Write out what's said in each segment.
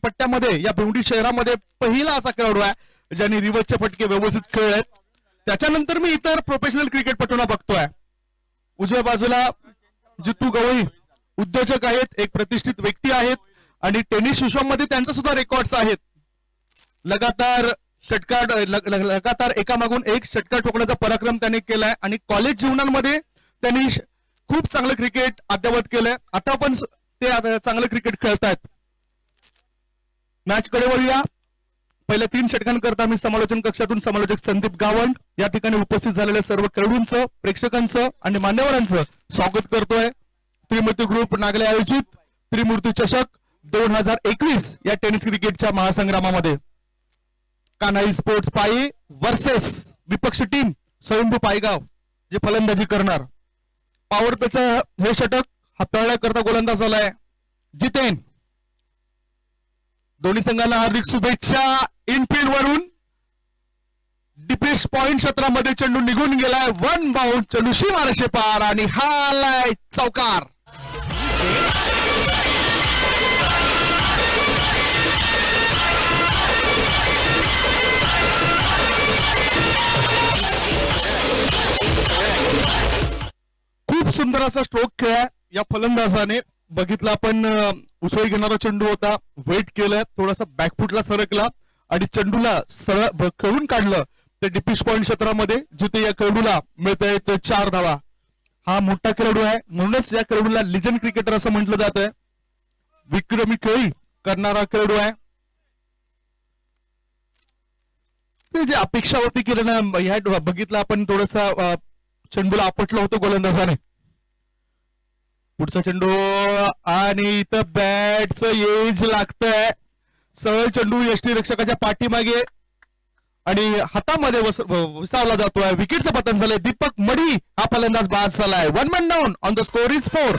पट्ट्यामध्ये या भिवंडी शहरामध्ये पहिला असा खेळाडू आहे ज्यांनी रिव्हर्सचे फटके व्यवस्थित खेळले. त्याच्यानंतर मी इतर प्रोफेशनल क्रिकेटपटूंना बघतोय. उजव्या बाजूला जितू गवई उद्योजक आहेत, एक प्रतिष्ठित व्यक्ती आहेत आणि टेनिस विश्वामध्ये त्यांचा सुद्धा रेकॉर्ड्स आहेत. लगातार एकामागून एक षटकार ठोकण्याचा पराक्रम त्यांनी केलाय आणि कॉलेज जीवनामध्ये त्यांनी खूप चांगलं क्रिकेट अद्यावत केलंय. आता पण ते चांगलं क्रिकेट खेळतायत. मॅच कडे वळूया. पहिल्या 3 षटकांकरता मी समालोचन कक्षातून समालोचक संदीप गावंड या ठिकाणी उपस्थित झालेल्या सर्व खेळाडूंचं, प्रेक्षकांचं आणि मान्यवरांचं स्वागत करतोय. त्रिमूर्ती ग्रुप नागले आयोजित त्रिमूर्ती चषक 2021 या टेनिस क्रिकेटच्या महासंग्रामामध्ये कान्हाई स्पोर्ट्स पाई वर्सेस विपक्ष टीम स्वयंभू पायगाव जे फलंदाजी करणार. पॉवर प्लेचं हे षटक हाताळण्याकरता गोलंदाज आलाय जितेन. दोन्ही संघांना हार्दिक शुभेच्छा. इनफिल्ड वरून डिपेश पॉइंट क्षेत्रामध्ये चेंडू निघून गेलाय. 1 बाउंड चेंडू सीमारेषे पार आणि हा आलाय चौकार. खूप सुंदर असा स्ट्रोक खेळा या फलंदाजाने. बघितला आपण उसळी घेणारा चेंडू होता, वेट केलं, थोडासा बॅकफुटला सरकला आणि चेंडूला सरळ खेळून काढलं ते डिपिश पॉइंट क्षेत्रामध्ये, जिथे या खेळाडूला मिळतंय ते 4 धावा. हा मोठा खेळाडू आहे, म्हणूनच या खेळाडूला लिजंड क्रिकेटर असं म्हटलं जात आहे. विक्रमी खेळी करणारा खेळाडू आहे. ते जे अपेक्षा होती की ह्या बघितलं आपण थोडसा चेंडूला आपटलं होतं गोलंदाजाने. पुढचा चेंडू आणि इथं बॅटचं एज लागतंय. सरळ चेंडू यष्टी रक्षकाच्या पाठीमागे आणि हातामध्ये विसावला जातोय. विकेटचं पतन झालंय. दीपक मडी हा फलंदाज बाद झालाय. 1 man down on the score is 4.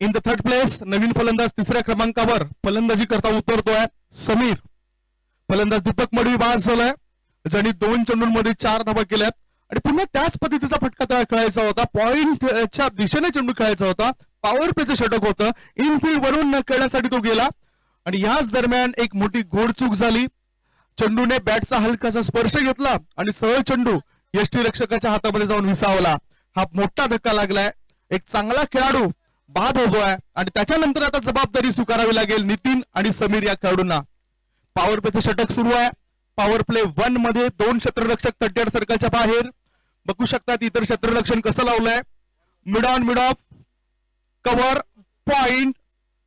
In the 3rd place. नवीन फलंदाज 3ऱ्या क्रमांकावर फलंदाजी करता उतरतोय समीर. फलंदाज दीपक मडवी बाद झालाय, ज्यांनी 2 चेंडूंमध्ये 4 धावा केल्यात आणि पुन्हा त्याच पद्धतीचा फटका त्याला खेळायचा होता. पॉइंटच्या दिशेने चेंडू खेळायचा होता. पॉवर प्लेचं षटक होतं. इनफिल्ड वरून न खेळण्यासाठी तो गेला आणि याच दरम्यान एक मोठी घोडचूक झाली. चेंडूने बॅटचा हलकासा स्पर्श घेतला आणि सरळ चेंडू यष्टी रक्षकाच्या हातामध्ये जाऊन विसावला. हा मोठा धक्का लागलाय. एक चांगला खेळाडू बाद होतोय आणि त्याच्यानंतर आता जबाबदारी स्वीकारावी लागेल नितीन आणि समीर या खेळाडूंना. पॉवर प्लेचं षटक सुरू आहे. पॉवर प्ले 1 मध्ये 2 क्षेत्ररक्षक 38 सर्कलच्या बाहेर. बघू शकतात इतर क्षेत्ररक्षण कसं लावलंय. Mid on mid of, cover, point,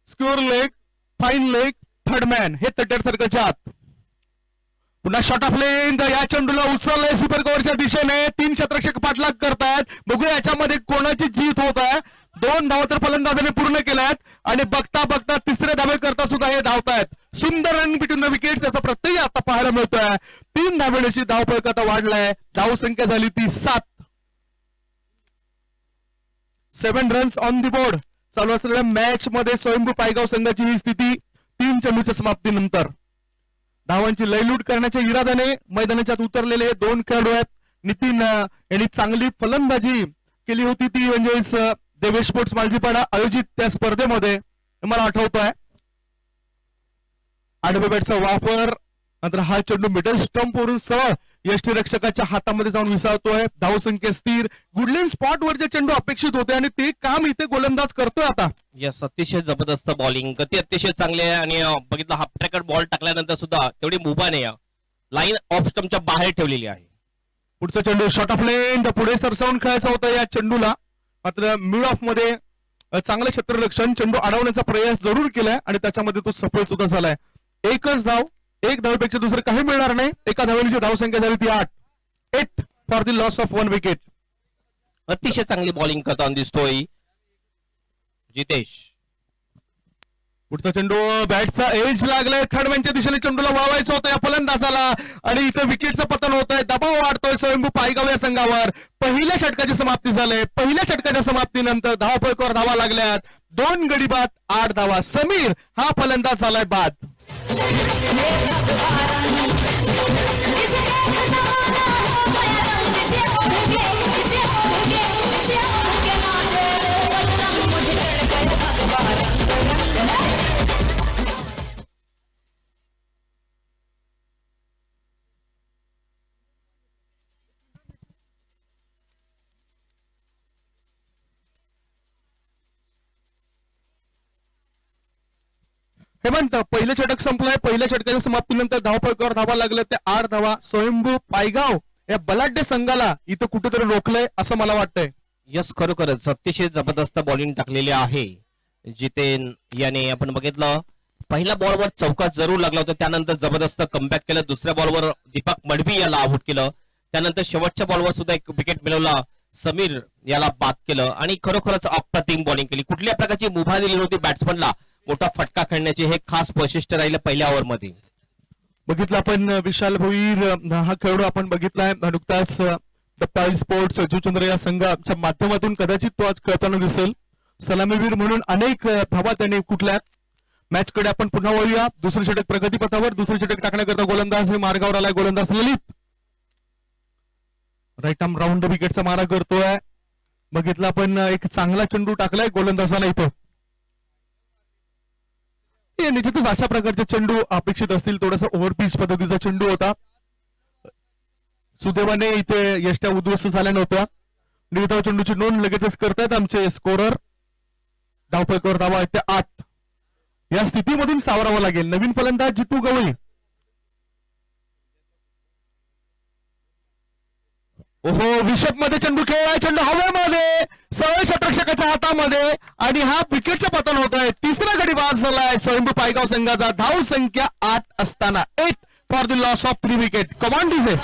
secure leg, fine leg, third man हे 38 सर्कलच्या आत. पुन्हा शॉट ऑफ लेंथ. या चेंडूला उचललंय सुपर कव्हरच्या दिशेने. 3 क्षेत्ररक्षक पाठलाग करतायत. बघूया याच्यामध्ये कोणाची जीत होत आहे. 2 धावा तर फलंदाजाने पूर्ण केल्यात आणि बघता बघता 3रे धावे करता सुद्धा हे धावतायत. सुंदर रन बिटवीन द विकेट्स याचा प्रत्यय आता पाहायला मिळतोय. 3 धावेची धावफलक आता वाढलाय. धाव संख्या झाली ती 7. 7 रन्स ऑन द बोर्ड. चालू असलेल्या मॅच मध्ये स्वयंभू पायगाव संघाची ही स्थिती 3 चेंडूच्या समाप्तीनंतर. धावांची लयलूट करण्याच्या इराद्याने मैदानाच्या उतरलेले 2 खेळाडू आहेत. नितीन यांनी चांगली फलंदाजी केली होती, ती म्हणजेच देवेश स्पोर्ट्स मालजीपाडा आयोजित त्या स्पर्धेमध्ये मला आठवतोय. आडव्या बॅटचा वापर, नंतर हा चेंडू मिडल स्टंप वरून सरळ यष्टी रक्षकाच्या हातामध्ये जाऊन विसावतोय. धावसंख्या स्थिर. गुडलेन स्पॉट वरचे चेंडू अपेक्षित होते आणि ते काम इथे गोलंदाज करतोय आता. यस, अतिशय जबरदस्त बॉलिंग, गती अतिशय चांगली आहे आणि बघितलं हाफ ट्रॅकर बॉल टाकल्यानंतर सुद्धा तेवढी मुभा नाही, लाईन ऑफ स्टंपच्या बाहेर ठेवलेली आहे. पुढचा चेंडू शॉट ऑफ लेंथ पुढे सरसावून खेळायचा होता या चेंडूला, मात्र मिड ऑफ मध्ये चांगलं क्षेत्ररक्षण, चेंडू अडवण्याचा प्रयास जरूर केलाय आणि त्याच्यामध्ये तो सफल सुद्धा झालाय. एकच धाव, 1 धावेपेक्षा दुसरं काही मिळणार नाही. एका धावेची धावसंख्या झाली ती 8 for the loss of 1 wicket. अतिशय चांगली बॉलिंग करताना दिसतोय जितेश. पुढचा चेंडू बॅटचा एज लागलाय, थर्ड मॅनच्या दिशेने चेंडूला वळवायचं होतं या फलंदाजाला आणि इथं विकेटचं पतन होत आहे. दबाव वाढतोय स्वयंभू पायगाव या संघावर. पहिल्या षटकाची समाप्ती झाली. पहिल्या षटकाच्या समाप्तीनंतर धावफलकावर धावा लागल्यात. 2 गडी बाद 8 धावा. समीर हा फलंदाज झालाय बाद. हेमंत, पहिलं षटक संपलंय. पहिल्या षटकाच्या समाप्तीनंतर धावफलकावर धावा लागल्या ते 8 धावा. स्वयंभू पायगाव या बलाढ्य संघाला इथं कुठेतरी रोखलंय असं मला वाटतंय. यस, खरोखरच अतिशय जबरदस्त बॉलिंग टाकलेली आहे. जितेन याने आपण बघितलं पहिल्या बॉलवर चौकार जरूर लागला होता, त्यानंतर जबरदस्त कमबॅक केलं. दुसऱ्या बॉलवर दीपक मडवी याला आउट केलं. त्यानंतर शेवटच्या बॉलवर सुद्धा एक विकेट मिळवला. समीर याला बाद केलं आणि खरोखरच अप्रतिम बॉलिंग केली. कुठल्या प्रकारची मुभा दिली नव्हती बॅट्समनला मोठा फटका खेळण्याचे. हे खास वैशिष्ट्य राहिलं पहिल्या ओव्हरमध्ये. बघितलं आपण विशाल भोईर हा खेळाडू आपण बघितलाय नुकताच दप्पाळी स्पोर्ट्स जुचंद्र या संघाच्या माध्यमातून कदाचित तो आज खेळताना दिसेल. सलामीवीर म्हणून अनेक धावा त्याने कुठल्या. मॅच कडे आपण पुन्हा वळूया. दुसरे षटक प्रगतीपथावर. दुसरे षटक टाकण्याकरता गोलंदाज हे मार्गावर आलाय. गोलंदाज ललित राईट आर्म राऊंड विकेटचा मारा करतोय. बघितलं आपण एक चांगला चेंडू टाकलाय गोलंदाजाला इथं. निश्चितच अशा प्रकारचे चेंडू अपेक्षित असतील. थोडासा ओव्हरपिच पद्धतीचा चेंडू होता. सुदैवाने इथे यष्ट्या उद्ध्वस्त झाल्या नव्हत्या. निर्धाव चेंडूची नोंद लगेचच करतायत आमचे स्कोरर. धावफलकावर धावा आहेत त्या 8. या स्थितीमधून सावरावं लागेल. नवीन फलंदाज जितू गवळी. ओहो, विषप मध्ये चेंडू खेळलाय. चेंडू हवेमध्ये सरळ षटरक्षकाच्या हातामध्ये आणि हा विकेटचं पतन होत आहे. तिसरा गडी बाद झालाय स्वयंभू पायगाव संघाचा. धाव संख्या 8 असताना 8 for the loss of 3 wicket. Command DJ.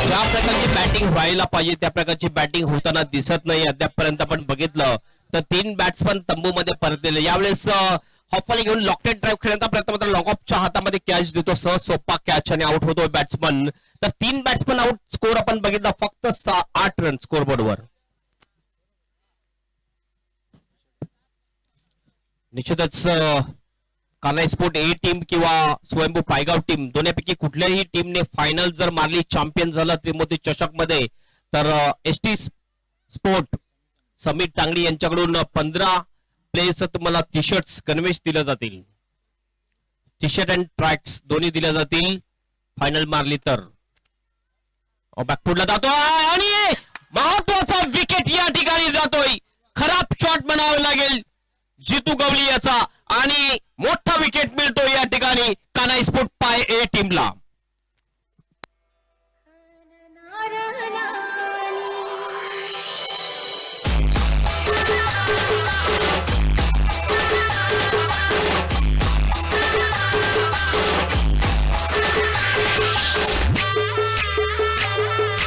ज्या प्रकारची बॅटिंग व्हायला पाहिजे त्या प्रकारची बॅटिंग होताना दिसत नाही. अद्यापपर्यंत आपण बघितलं तर 3 बॅट्समन तंबूमध्ये परतलेले. यावेळेस हॉफवाले घेऊन लॉकेट ड्राईव्ह खेळण्याचा प्रयत्न मात्र लॉकऑफच्या हातामध्ये कॅच देतो. सहज सोपा कॅच आणि आउट होतो बॅट्समन. तर 3 बॅट्समन आउट. स्कोर आपण बघितला फक्त 8 रन स्कोरबोर्डवर. निश्चितच कानाई स्पोर्ट ए टीम किंवा स्वयंभू पायगाव टीम दोन्हीपैकी कुठल्याही टीमने फायनल जर मारली, चॅम्पियन झालं त्रिमूर्ती चषक मध्ये, तर एसटी स्पोर्ट समीर टांगडी यांच्याकडून 15 प्लेयर्स तुम्हाला टी शर्ट्स गणवेश दिले जातील. टी शर्ट अँड ट्रॅक्स दोन्ही दिल्या जातील फायनल मारली तर. बॅकफुटला जातोय आणि महत्वाचा विकेट या ठिकाणी जातोय. खराब शॉट म्हणावे लागेल जितू गवळी याचा आणि मोठा विकेट मिळतो या ठिकाणी कानाई स्पोर्ट पाय ए टीमला.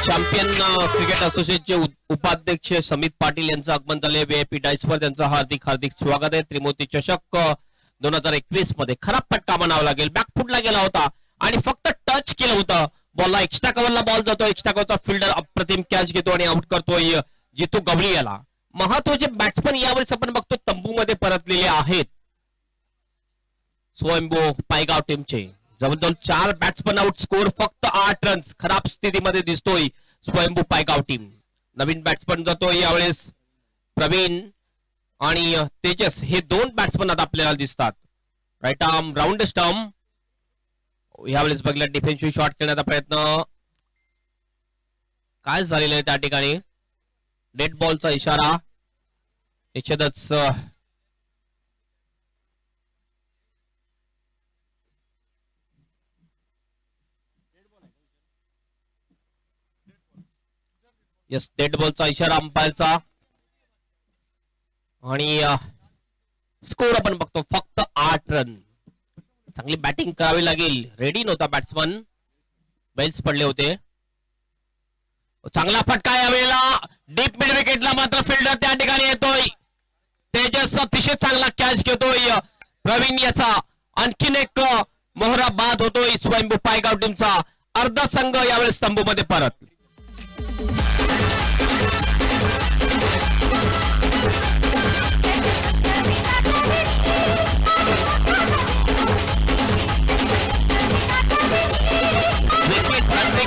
चॅम्पियन क्रिकेट असोसिएशनचे उपाध्यक्ष समित पाटील यांचं आगमन झाले. VIP डायसवर त्यांचं हार्दिक हार्दिक स्वागत आहे. त्रिमूर्ती चषक 2021 मध्ये खराब फटका म्हणावा लागेल. बॅकफुटला गेला होता आणि फक्त टच केलं होतं. बॉलला एक्स्ट्रा कव्हरला बॉल जातो. एक्स्ट्रा कव्हरचा फिल्डर अप्रतिम कॅच घेतो आणि आउट करतोय जितू गवळी याला. महत्वाचे बॅट्समन यावेळेस आपण बघतो तंबूमध्ये परतलेले आहेत स्वयंभू पायगाव टीमचे. जवळजवळ 4 बॅट्समन आउट. स्कोर फक्त 8 रन्स. खराब स्थितीमध्ये दिसतोय स्वयंभू पायगाव टीम. नवीन बॅट्समन जातोय यावेळेस प्रवीण आणि तेजस हे 2 बॅट्समन आता आपल्याला दिसतात. Right arm round stump. यावेळेस बघितलं डिफेन्सिव्ह शॉट खेळण्याचा प्रयत्न. काय झालेलं आहे त्या ठिकाणी. डेड बॉलचा इशारा. निश्चितच यस डेड बॉलचा इशारा अंपायरचा. आणि स्कोर आपण बघतो फक्त 8 रन. चांगली बॅटिंग करावी लागेल. रेडी नव्हता बॅट्समन, बेल्स पडले होते. चांगला फटका यावेळेला डीप मिड विकेटला मात्र फिल्डर त्या ठिकाणी येतोय. तेजस अतिशय चांगला कॅच घेतोय. प्रवीण याचा आणखीन एक मोहरा बाद होतोय. स्वयंभू पायगाव टीमचा अर्धा संघ यावेळेस तंबूमध्ये परत.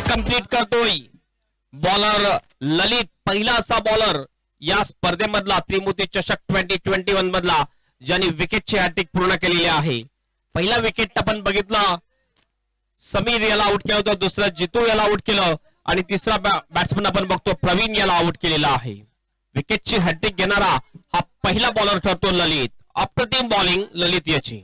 कंप्लीट करतोय बॉलर ललित, पहिला असा बॉलर या स्पर्धेमधला त्रिमूर्ती चषक 2021 मधला ज्याने विकेटची हॅट्रिक पूर्ण केलेली आहे. पहिला विकेट आपण बघितला, समीर याला आउट केलं होतं, दुसरा जितू याला आउट केलं आणि तिसरा बॅट्समन आपण बघतो प्रवीण याला आउट केलेला आहे. विकेटची हॅट्रिक घेणारा हा पहिला बॉलर ठरतो ललित. अप्रतिम बॉलिंग ललित याची.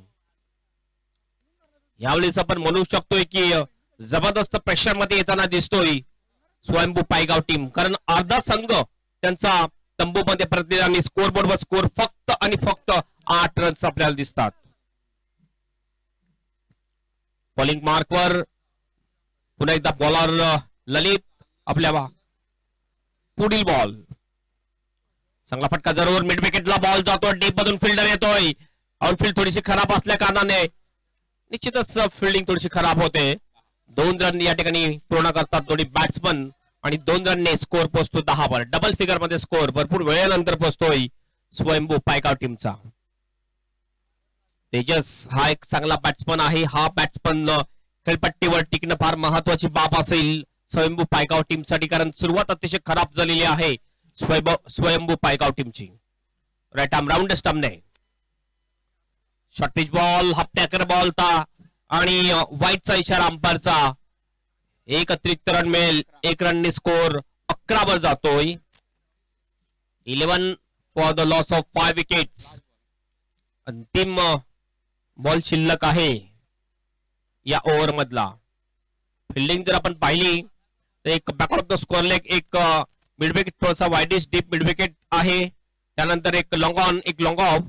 यावेळेस आपण म्हणू शकतोय की जबरदस्त प्रेशर मध्ये येताना दिसतोय स्वयंभू पायगाव टीम, कारण अर्धा संघ त्यांचा तंबूमध्ये परतलेला आणि स्कोर बोर्डवर स्कोर फक्त आणि फक्त 8 रन्स आपल्याला दिसतात. बॉलिंग मार्कवर पुन्हा एकदा बॉलर ललित. आपल्या पुढील बॉल, चांगला फटका जरूर मिड विकेटला बॉल जातो. डीप मधून फिल्डर येतोय. आउटफील्ड थोडीशी खराब असल्या कारणाने निश्चितच फिल्डिंग थोडीशी खराब होते. 2 रन या ठिकाणी पूर्ण करतात दोन्ही बॅट्समन आणि 2 रनने स्कोर पोहोचतो 10 वर. डबल फिगर मध्ये स्कोर भरपूर वेळेनंतर पोहोचतोय स्वयंभू पायगाव टीमचा. तेजस हा एक चांगला बॅट्समन आहे. हा बॅट्समन खेळपट्टीवर टिकणं फार महत्वाची बाब असेल स्वयंभू पायगाव टीमसाठी, कारण सुरुवात अतिशय खराब झालेली आहे स्वयंभू पायगाव टीमची. राईट आर्म राऊंड स्टंपने शॉर्ट पिच बॉल, हा टॅकर बॉल ता आणि व्हाईटचा इशारा अंपायरचा. एक अतिरिक्त रन मिळेल. 1 रनने स्कोर 11 वर जातोय. 11 for the loss of 5 wickets. अंतिम बॉल शिल्लक आहे या ओव्हर मधला. फिल्डिंग जर आपण पाहिली तर एक back out of the score leg, एक मिड विकेट थोडासा वाईडिश डीप मिड विकेट आहे. त्यानंतर एक लॉंग ऑन, एक लॉंग ऑफ,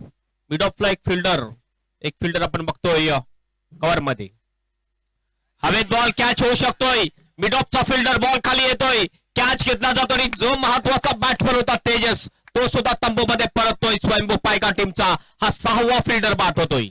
मिड ऑफला एक फिल्डर आपण बघतोय कव्हर मध्ये. हवेत बॉल कॅच होऊ शकतोय. मिड ऑफचा फिल्डर बॉल खाली येतोय, कॅच घेतला जातो आणि जो महत्वाचा बॅट्समन होता तेजस तो सुद्धा तंबूमध्ये परततोय. स्वयंभू पायगाव टीमचा हा 6वा फिल्डर बाद होतोय.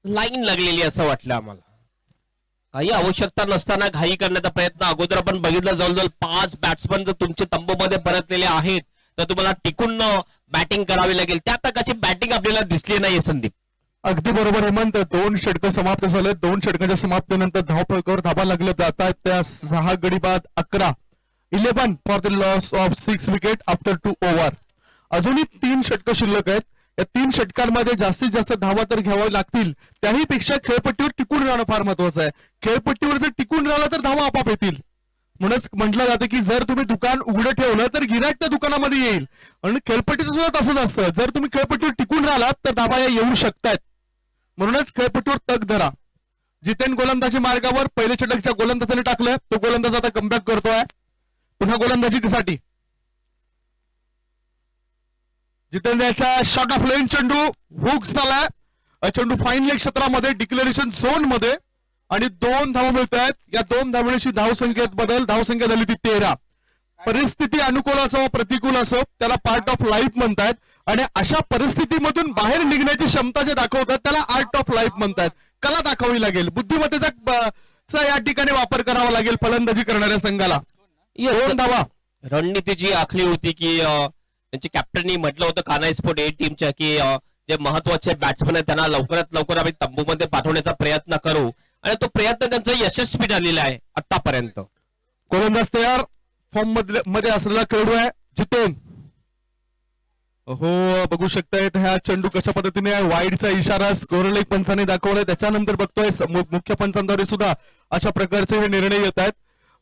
लाईन लागलेली असं वाटलं आम्हाला. काही आवश्यकता नसताना घाई करण्याचा प्रयत्न. अगोदर आपण बघितलं जवळजवळ 5 बॅट्समन जर तुमचे तंबूमध्ये परतलेले आहेत तर तुम्हाला टिकून बॅटिंग करावी लागेल. त्या प्रकारची बॅटिंग आपल्याला दिसली नाही संदीप. अगदी बरोबर हेमंत. 2 षटकं समाप्त झाले. 2 षटकांच्या समाप्तीनंतर धावफलकावर धाबा लागले जातात. त्या 6 गडी बाद 11. 11 for the loss of 6 wicket after 2 over. अजूनही 3 षटकं शिल्लक आहेत. या 3 षटकांमध्ये जास्तीत जास्त धावा तर घ्याव्या लागतील. त्याही पेक्षा खेळपट्टीवर टिकून राहणं फार महत्वाचं आहे. खेळपट्टीवर जर टिकून राहिला तर धावा आपोआप येतील. म्हणूनच म्हटलं जातं की जर तुम्ही दुकान उघडं ठेवलं तर गिराईक त्या दुकानामध्ये येईल. आणि खेळपट्टीचं सुद्धा तसंच असतं. जर तुम्ही खेळपट्टीवर टिकून राहिलात तर धावा या येऊ शकतात. म्हणूनच खेळपट्टीवर तग धरा. जितेन गोलंदाजी मार्गावर पहिले षटकच्या गोलंदाजाने टाकलं. तो गोलंदाज आता कमबॅक करतोय पुन्हा गोलंदाजीसाठी. जितेंद्रचा शॉट ऑफ लेन चेंडू हुक झाला. चेंडू फाईन लेग क्षेत्रामध्ये डिक्लेरेशन झोन मध्ये आणि 2 धावा मिळत आहेत. या 2 धावण्याची धावसंख्येत बदल. धावसंख्या झाली ती 13. परिस्थिती अनुकूल असो प्रतिकूल असो त्याला पार्ट ऑफ लाईफ म्हणतात. आणि अशा परिस्थितीमधून बाहेर निघण्याची क्षमता जे दाखवतात त्याला आर्ट ऑफ लाईफ म्हणतात. कला दाखवावी लागेल. बुद्धिमत्तेचा या ठिकाणी वापर करावा लागेल फलंदाजी करणाऱ्या संघाला. 2 धावा. रणनीतीची आखली होती की त्यांच्या कॅप्टननी म्हटलं होतं कान्हाई स्पोर्ट A टीमच्या की जे महत्वाचे बॅट्समन आहेत त्यांना लवकरात लवकर आम्ही तंबूमध्ये पाठवण्याचा प्रयत्न करू आणि तो प्रयत्न त्यांचा यशस्वी झालेला आहे आतापर्यंत. गोलंदाज तयार. फॉर्म मध्ये असलेला खेळाडू आहे जितेन. हो, बघू शकतायत ह्या चेंडू कशा पद्धतीने वाईडचा इशारा स्कोर लेग पंचाने दाखवलाय. त्याच्यानंतर बघतोय मुख्य पंचांद्वारे सुद्धा अशा प्रकारचे हे निर्णय येत आहेत.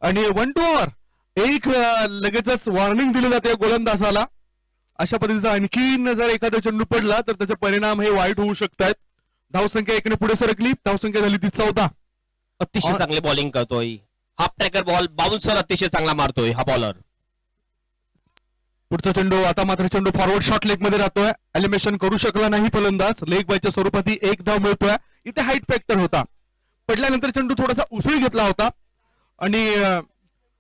आणि 1 2 एक लगेचच वॉर्निंग दिली जाते गोलंदाजाला. अशा पद्धतीचा आणखीन जर एखादा चेंडू पडला तर त्याचे परिणाम हे वाईट होऊ शकतात. धावसंख्या 1 ने पुढे सरकली. धावसंख्या झाली ती 14. अतिशय चांगली बॉलिंग करतोय. हाफ ट्रॅकर बॉल बाउन्सर अतिशय चांगला मारतोय हा बॉलर. पुढचा चेंडू आता मात्र चेंडू फॉरवर्ड शॉट लेग मध्ये राहतोय. एलिमिनेशन करू शकला नाही फलंदाज. लेग बायच्या स्वरूपात ही एक धाव मिळतोय. इथे हाईट फॅक्टर होता. पडल्यानंतर चेंडू थोडासा उसळी घेतला होता आणि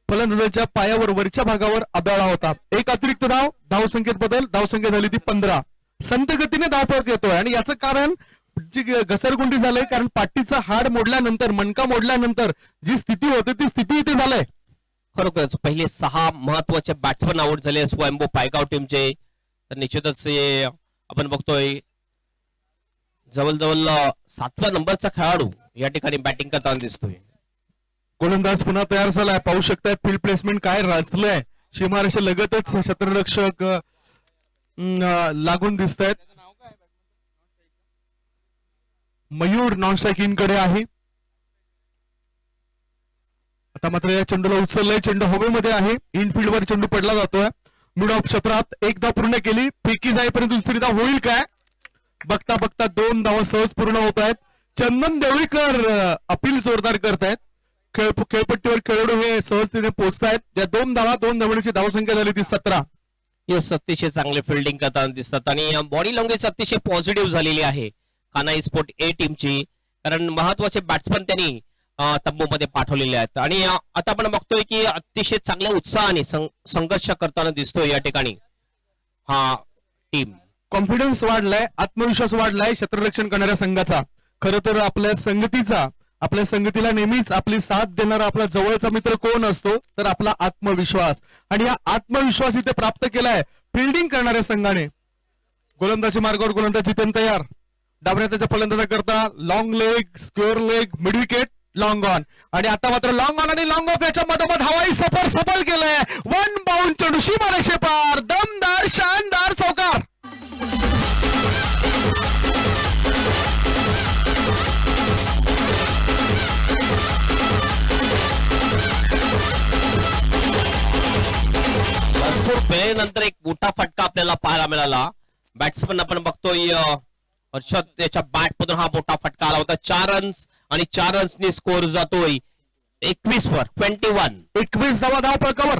फलंदाजाच्या पायावर वरच्या भागावर आदळला होता. एक अतिरिक्त धाव. धावसंख्येत बदल. धावसंख्या झाली ती 15. संत गतीने धावपळ येतोय आणि याचं कारण जी घसरगुंडी झालंय कारण पाठीचा हाड मोडल्यानंतर मणका मोडल्यानंतर जी स्थिती होते ती स्थिती इथे झालंय. खरोखरच पहिले 6 महत्वाचे बॅट्समन आउट झाले स्वयंभू पायगाव टीमचे. तर निश्चितच आपण बघतोय जवळजवळ 7व्या नंबरचा खेळाडू या ठिकाणी बॅटिंग करताना दिसतोय. गोलंदाज पुन्हा तयार झालाय. पाहू शकताय फील्ड प्लेसमेंट काय रचलंय. सीमारेषे लगतच क्षेत्ररक्षक लागून दिसत आहेत. मयूर नॉन स्ट्रायकिंग कडे आहे. आता मात्र या चेंडूला उचललंय. चेंडू हवेमध्ये आहे. इनफिल्ड वर चेंडू पडला जातोय. मिड ऑफ क्षेत्रात एक धाव पूर्ण केली. फेकी जाईपर्यंत दुसरी धाव होईल काय. बघता बघता 2 धावा सहज पूर्ण होत आहेत. चंदन देवळीकर अपील जोरदार करतायत. खेळपट्टीवर खेळाडू हे सहजतेने पोहोचतायत. या 2 धावा 2 धावांची धावसंख्या झाली ती 17. यस अतिशय चांगले फिल्डिंग करताना दिसतात आणि बॉडी लँग्वेज अतिशय पॉझिटिव्ह झालेली आहे कान्हाई स्पोर्ट ए टीमची. कारण महत्वाचे बॅट्समन त्यांनी तंबूमध्ये पाठवलेले आहेत आणि आता आपण बघतोय की अतिशय चांगल्या उत्साहाने संघर्ष करताना दिसतोय या ठिकाणी हा टीम. कॉन्फिडन्स वाढलाय. आत्मविश्वास वाढलाय क्षेत्ररक्षण करणाऱ्या संघाचा. खरं तर आपल्या संगतीला नेहमीच आपली साथ देणारा आपला जवळचा मित्र कोण असतो तर आपला आत्मविश्वास. आणि हा आत्मविश्वास इथे प्राप्त केलाय फिल्डिंग करणाऱ्या संघाने. गोलंदाजी मार्गावर गोलंदाज जितेन तयार. डावऱ्या त्याच्या फलंदाजा करता long leg square leg mid wicket long on. आणि आता मात्र लॉंग ऑन आणि लॉंग ऑफ याच्या मधोमध हवाई सफर सफल केलंय. 1 बाउंड चेंडू सीमारेषे पार. दमदार शानदार चौकार. भरपूर वेळेनंतर एक मोठा फटका आपल्याला पाहायला मिळाला. बॅट्समन आपण बघतोय हर्षद त्याच्या बॅट मधून हा मोठा फटका आला होता. 4 रन्स आणि 4 रन्सनी स्कोर जातोय 21 वर 21. 21 धावा धाव फलकावर.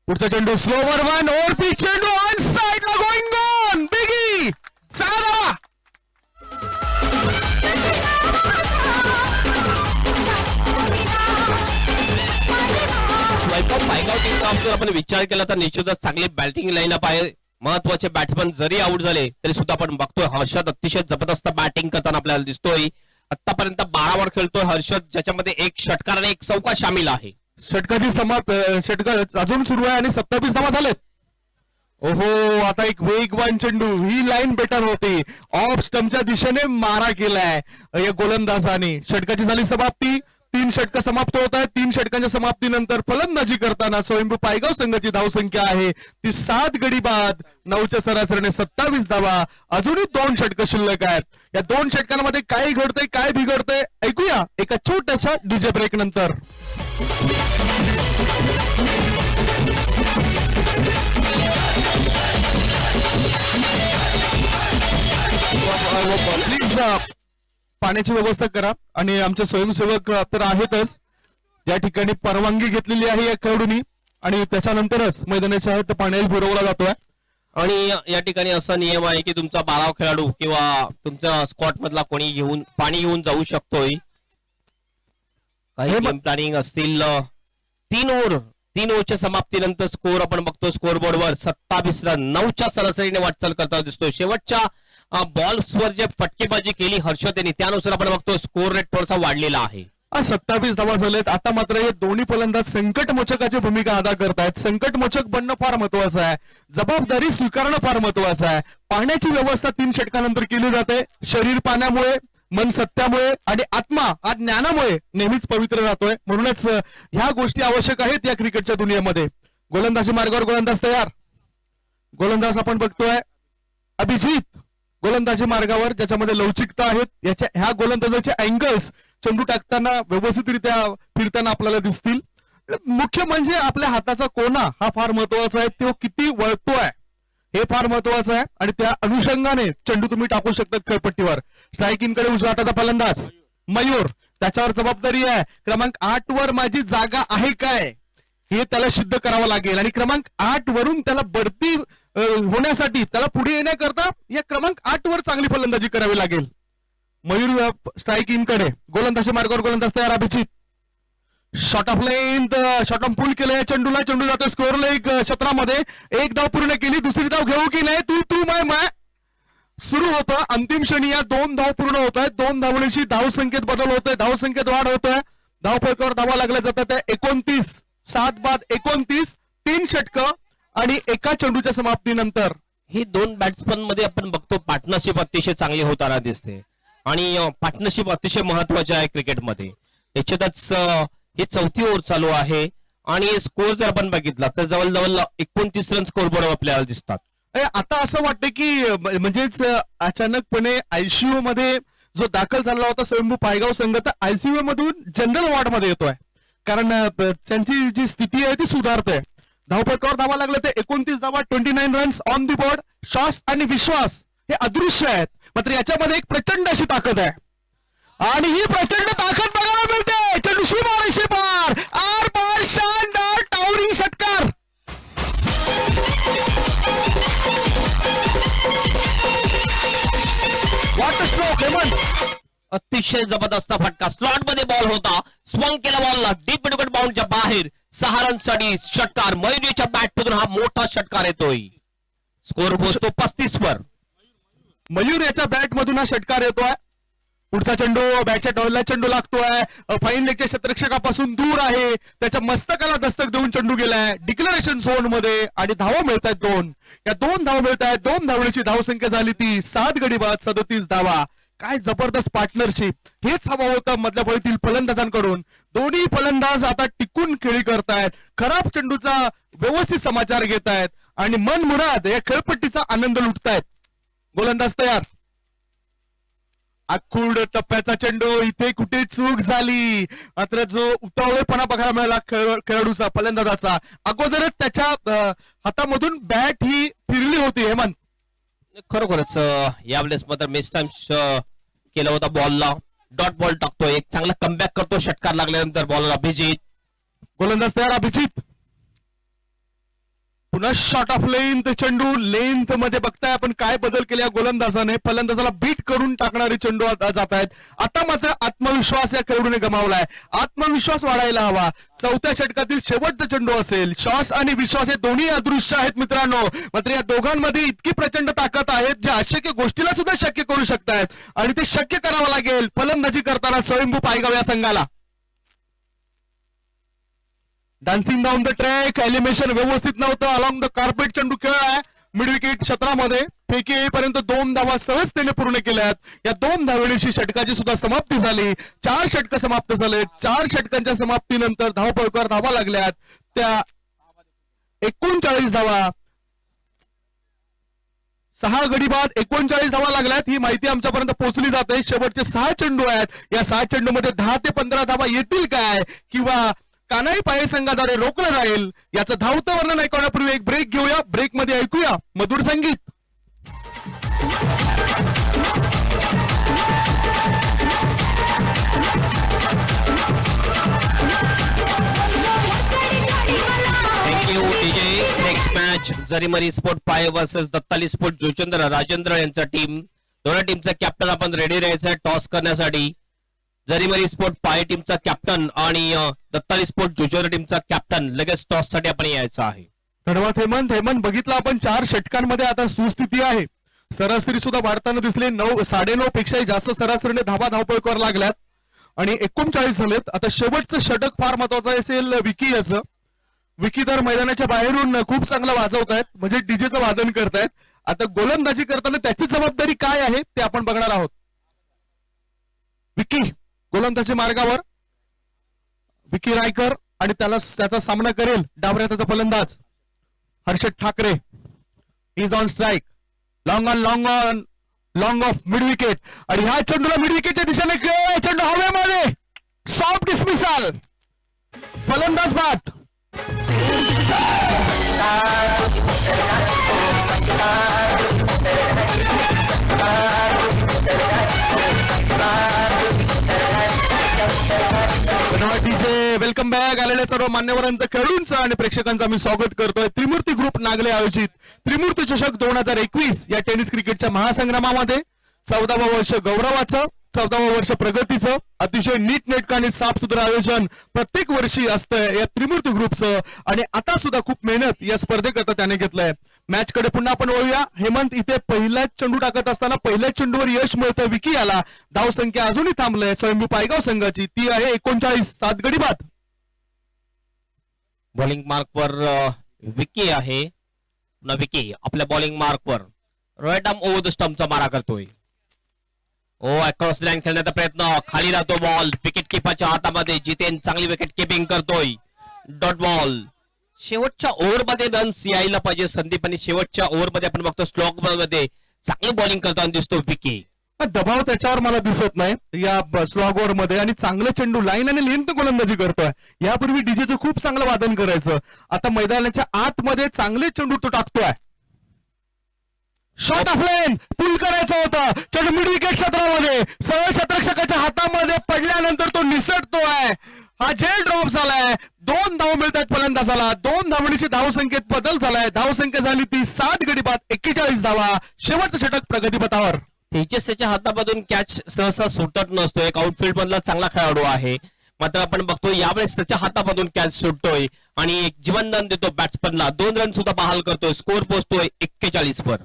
पुढचा चेंडू स्लोवर 1 ओव्हर पिच चेंडू ऑन साइड ला गोइंग ऑन बिगी 6 धावा. वैभव पायगाव टीमचा जर आपण विचार केला तर निश्चितच चांगली बॅटिंग लाईनअप आहे. महत्वाचे बॅट्समन जरी आउट झाले तरी सुद्धा आपण बघतोय हर्षद अतिशय जबरदस्त बॅटिंग करताना आपल्याला दिसतोय. आतापर्यंत 12 वर खेळतोय हर्षद ज्याच्यामध्ये 1 षटकार आणि 1 चौका सामील आहे. षटकाची षटकार अजून सुरू आहे आणि 27 धावा झालेत. ओहो आता एक वेगवान चेंडू. ही लाईन बेटर होती. ऑफ स्टंपच्या दिशेने मारा केलाय या गोलंदाजाने. षटकाची झाली समाप्ती. 3 षटक समाप्त होत आहेत. 3 षटकांच्या समाप्तीनंतर फलंदाजी करताना स्वयंभू पायगाव संघाची धावसंख्या आहे ती 7 गडी बाद. 9च्या सरासरीने 27 धावा. अजूनही 2 षटक शिल्लक आहेत. या 2 षटकांमध्ये काय घडतंय काय बिघडतंय ऐकूया एका छोट्याशा डीजे ब्रेक नंतर. प्लीज पाण्याची व्यवस्था करा आणि आमचे स्वयंसेवक तर आहेतच. या ठिकाणी परवानगी घेतलेली आहे या खेळाडूंनी आणि त्याच्यानंतरच मैदानाच्या आहे पाण्याला पुरवला जातोय. आणि या ठिकाणी असा नियम आहे की तुमचा 12 खेळाडू किंवा तुमच्या स्क्वॉट मधला कोणी पाणी घेऊन जाऊ शकतोय. काही गेम प्लॅनिंग असतील. 3 ओव्हरच्या समाप्तीनंतर स्कोर आपण बघतो स्कोर बोर्डवर 27 रन 9च्या सरासरीने वाटचाल करताना दिसतोय. शेवटच्या बॉल्सवर जे फटकेबाजी केली हर्षद यांनी त्यानुसार आपण बघतो स्कोर रेट थोडासा वाढलेला आहे. 27 धावा झालेत. आता मात्र हे दोन्ही फलंदाज संकटमोचकाची भूमिका अदा करतायत. संकटमोचक बनणं फार महत्वाचं आहे. जबाबदारी स्वीकारणं फार महत्वाचं आहे. पाण्याची व्यवस्था 3 षटकानंतर केली जाते. शरीर पाण्यामुळे मन सत्यामुळे आणि आत्मा हा ज्ञानामुळे नेहमीच पवित्र राहतोय. म्हणूनच ह्या गोष्टी आवश्यक आहेत या क्रिकेटच्या दुनियेमध्ये. गोलंदाजी मार्गावर गोलंदाज तयार. गोलंदाज आपण बघतोय अभिजित गोलंदाजी मार्गावर, ज्याच्यामध्ये लवचिकता आहेत. याच्या ह्या गोलंदाजाचे अँगल्स चेंडू टाकताना व्यवस्थितरित्या फिरताना आपल्याला दिसतील. मुख्य म्हणजे आपल्या हाताचा कोना हा फार महत्वाचा आहे. तो किती वळतोय हे फार महत्वाचं आहे आणि त्या अनुषंगाने चेंडू तुम्ही टाकू शकतात खेळपट्टीवर. स्ट्रायकिंगकडे उजव्या हाताचा फलंदाज मयूर, त्याच्यावर जबाबदारी आहे क्रमांक 8 वर माझी जागा आहे काय हे त्याला सिद्ध करावं लागेल आणि क्रमांक 8 वरून त्याला बढती होण्यासाठी त्याला पुढे येण्याकरता या क्रमांक 8 वर चांगली फलंदाजी करावी लागेल. मयूर स्ट्रायकिंगकडे, गोलंदाजी मार्गावर गोलंदाज तयार Abhijit. Short of length, short of pull केलंय चेंडूला, चेंडू जातो स्कोअर लेग क्षेत्रामध्ये. एक धाव पूर्ण केली, दुसरी धाव घेऊ की नाही, तू माय सुरू होतं. अंतिम क्षणी या 2 धाव पूर्ण होत आहेत. 2 धावण्याची धावसंख्येत बदल होतोय, धावसंख्येत वाढ होतोय. धावफलकावर धावा लागल्या जातात 29, 7 बाद 29, 3 षटकं आणि एका चेंडूच्या समाप्तीनंतर. ही 2 बॅट्समन मध्ये आपण बघतो पार्टनरशिप अतिशय चांगली होताना दिसते आणि पार्टनरशिप अतिशय महत्वाची आहे क्रिकेटमध्ये. याच्यातच ही 4थी ओव्हर चालू आहे आणि स्कोर जर आपण बघितला तर जवळजवळ 29 रन स्कोर बोर्ड आपल्याला दिसतात. आता असं वाटतं की म्हणजेच अचानकपणे आयसीयू मध्ये जो दाखल झाला होता स्वयंभू पायगाव संघ, तर आयसीयू मधून जनरल वॉर्ड मध्ये येतोय, कारण त्यांची जी स्थिती आहे ती सुधारते. धावफलकावर धावा लागले ते 29 धावा, 29 रन्स ऑन दी बोर्ड. श्वास आणि विश्वास हे अदृश्य आहेत, मात्र याच्यामध्ये एक प्रचंड अशी ताकद आहे आणि ही प्रचंड ताकद बघायला मिळते. चेंडू सीमारेषे पार, आर पार, शानदार टावरिंग षटकार. वॉट स्ट्रोक हेमंत, अतिशय जबरदस्त फटका. स्लॉट मध्ये बॉल होता, स्वंग केला बॉलला डीप विकेट बाउंडच्या बाहेर. 6 रनसाठी षटकार. मयुरीच्या बॅटमधून हा मोठा षटकार येतोय. स्कोर पोहोचतो 35 वर. मयूर याच्या बॅट मधून हा षटकार येतोय. पुढचा चेंडू बॅटच्या डॉलला चेंडू लागतोय, फाईन लेगच्या क्षेत्ररक्षकापासून दूर आहे, त्याच्या मस्तकाला दस्तक देऊन चेंडू गेलाय डिक्लेरेशन झोन मध्ये आणि धावा मिळत आहेत 2. या 2 धावा मिळत आहेत. 2 धावण्याची धावसंख्या झाली ती 7 गडी बाद 37 धावा. काय जबरदस्त पार्टनरशिप. हेच हवं होतं मधल्या फळीतील फलंदाजांकडून. दोन्ही फलंदाज आता टिकून खेळी करतायत, खराब चेंडूचा व्यवस्थित समाचार घेत आहेत आणि मनमुराद या खेळपट्टीचा आनंद लुटतायत. गोलंदाज तयार. आखूड टप्प्याचा चेंडू, इथे कुठे चूक झाली, मात्र जो उतावळेपणा बघायला मिळाला खेळाडूचा फलंदाजाचा, अगोदरच त्याच्या हातामधून बॅट ही फिरली होती. हेमंत, खरोखरच यावेळेस मात्र मिस टाइम केला होता बॉलला. डॉट बॉल टाकतो, एक चांगला कमबॅक करतो षटकार लागल्यानंतर बॉलर अभिजित. गोलंदाज तयार अभिजित. पुन्हा शॉट ऑफ लेंथ, चेंडू लेंथ मध्ये बघताय आपण काय बदल केले गोलंदाजाने. फलंदाजाला बीट करून टाकणारे चेंडू जात आहेत. आता मात्र आत्मविश्वास या खेळाडूने गमावलाय. आत्मविश्वास वाढायला हवा. 4थ्या षटकातील शेवटचा चेंडू असेल. श्वास आणि विश्वास हे दोन्ही अदृश्य आहेत मित्रांनो, मात्र या दोघांमध्ये इतकी प्रचंड ताकद आहे जे अशक्य गोष्टीला सुद्धा शक्य करू शकतायत आणि ते शक्य करावं लागेल फलंदाजी करताना स्वयंभू पायगाव या संघाला. Dancing down the track, elimination व्यवस्थित नव्हतं. अलॉंग द कार्पेट चेंडू खेळलाय मिड विकेट क्षेत्रामध्ये. फेकी येईपर्यंत 2 धावा सहजतेने पूर्ण केल्यात. या 2 धावेची षटकाची सुद्धा समाप्ती झाली. 4 षटक समाप्त झाले. 4 षटकांच्या समाप्तीनंतर धावफलकावर धावा लागल्यात त्या 39 धावा. 6 गडी बाद 39 धावा लागल्यात. ही माहिती आमच्यापर्यंत पोहोचली जाते. शेवटचे 6 चेंडू आहेत. या 6 चेंडू मध्ये 10 ते 15 धावा येतील काय किंवा कानाई पाये संघाद्वारे रोखलं जाईल याचं धावतं वर्णन ऐकवण्यापूर्वी एक ब्रेक घेऊया. ब्रेक मध्ये ऐकूया मधुर संगीत. Thank you DJ. Next match Jarimari sport पाय वर्सेस दत्ताली स्पोर्ट जोचंद्र राजेंद्र यांचा टीम. दोन्ही टीमचा कॅप्टन आपण रेडी राहायचं टॉस करण्यासाठी. जरीमरी स्पोर्ट पाय टीमचा कॅप्टन आणि दत्ताली स्पोर्ट जोचंद्र टीमचा कॅप्टन लगेच टॉस साठी आपण यायचं आहे. धन्यवाद हेमंत. हेमंत बघितलं आपण 4 षटकांमध्ये आता सुस्थिती आहे. सरासरी सुद्धा वाढताना दिसले. 9.5 पेक्षाही जास्त सरासरीने धावा धावपळकावर लागल्यात आणि 39 झालेत. आता शेवटचं षटक फार महत्वाचं असेल विकी याचं. विकी तर मैदानाच्या बाहेरून खूप चांगलं वाजवत आहेत, म्हणजे डीजेचं वादन करतायत. आता गोलंदाजी करताना त्याची जबाबदारी काय आहे ते आपण बघणार आहोत. विकी गोलंदाजी मार्गावर. विकी रायकर आणि त्याचा सामना करेल डावऱ्या त्याचा फलंदाज Harshad Thackeray. Is on strike. Long of mid wicket आणि ह्या चेंडूला मिड विकेटच्या दिशेने चेंडू हवेमध्ये. सॉफ्ट डिस्मिसाल. फलंदाज बाद. DJ welcome back. आलेल्या सर्व मान्यवरांचं, खेळूंचं आणि प्रेक्षकांचं आम्ही स्वागत करतोय त्रिमूर्ती ग्रुप नागले आयोजित त्रिमूर्ती चषक 2021 या टेनिस क्रिकेटच्या महासंग्रामामध्ये 14वं वर्ष गौरवाचं, 14वं वर्ष प्रगतीचं, अतिशय नीटनेटकं आणि साफसुथरं आयोजन प्रत्येक वर्षी असतंय या त्रिमूर्ती ग्रुपचं. आणि आता सुद्धा खूप मेहनत या स्पर्धेकरता त्याने घेतलंय. मॅच कडे पुन्हा आपण वळूया. हेमंत, इथे पहिलाच चेंडू टाकत असताना पहिल्याच चेंडूवर यश मिळतं विकी याला. धाव संख्या अजूनही थांबलंय स्वयंभू पायगाव संघाची, ती आहे 39. 7 गडी बाद. बॉलिंग मार्कवर विकी आहे. पुन्हा विकी आपल्या बॉलिंग मार्कवर राईट आर्म ओव्हर द स्टंपचा मारा करतोय. अक्रॉस लाईन खेळण्याचा प्रयत्न, खाली राहतो बॉल विकेट किपरच्या हातामध्ये. जितेन चांगली विकेट किपिंग करतोय. Dot ball. शेवटच्या ओव्हरमध्ये रन्स यायला पाहिजे संदीप, आणि शेवटच्या ओव्हरमध्ये आपण बघतो स्लॉग मध्ये चांगली बॉलिंग करताना दिसतो विकी. दबाव त्याच्यावर मला दिसत नाही या स्लॉग ओव्हर मध्ये, आणि चांगलं चेंडू लाईन आणि लेंथ गोलंदाजी करतोय. यापूर्वी डीजेचं खूप चांगलं वादन करायचं, आता मैदानाच्या आतमध्ये चांगले चेंडू तो टाकतोय. शॉट ऑफ लेन पुल करायचं होतं. चेंडू मिड विकेट क्षेत्रामध्ये सरळ क्षेत्ररक्षकाच्या हातामध्ये पडल्यानंतर तो निसटतोय. हा झेल ड्रॉप झालाय. 2 धाव मिळतात फलंदाजाला. 2 धावणीची धावसंख्येत बदल झालाय. धावसंख्या झाली ती 7 गडी बाद. 41 धावा. शेवटचं षटक प्रगतीपथावर. तेजसच्या हातामधून कॅच सहसा सुटत नसतो. एक आउटफील्ड मधला चांगला खेळाडू आहे, मात्र आपण बघतो यावेळेस त्याच्या हातामधून कॅच सुटतोय आणि एक जीवनदान देतो बॅट्समनला. 2 रन सुद्धा बहाल करतोय. स्कोर पोहोचतोय 41 वर.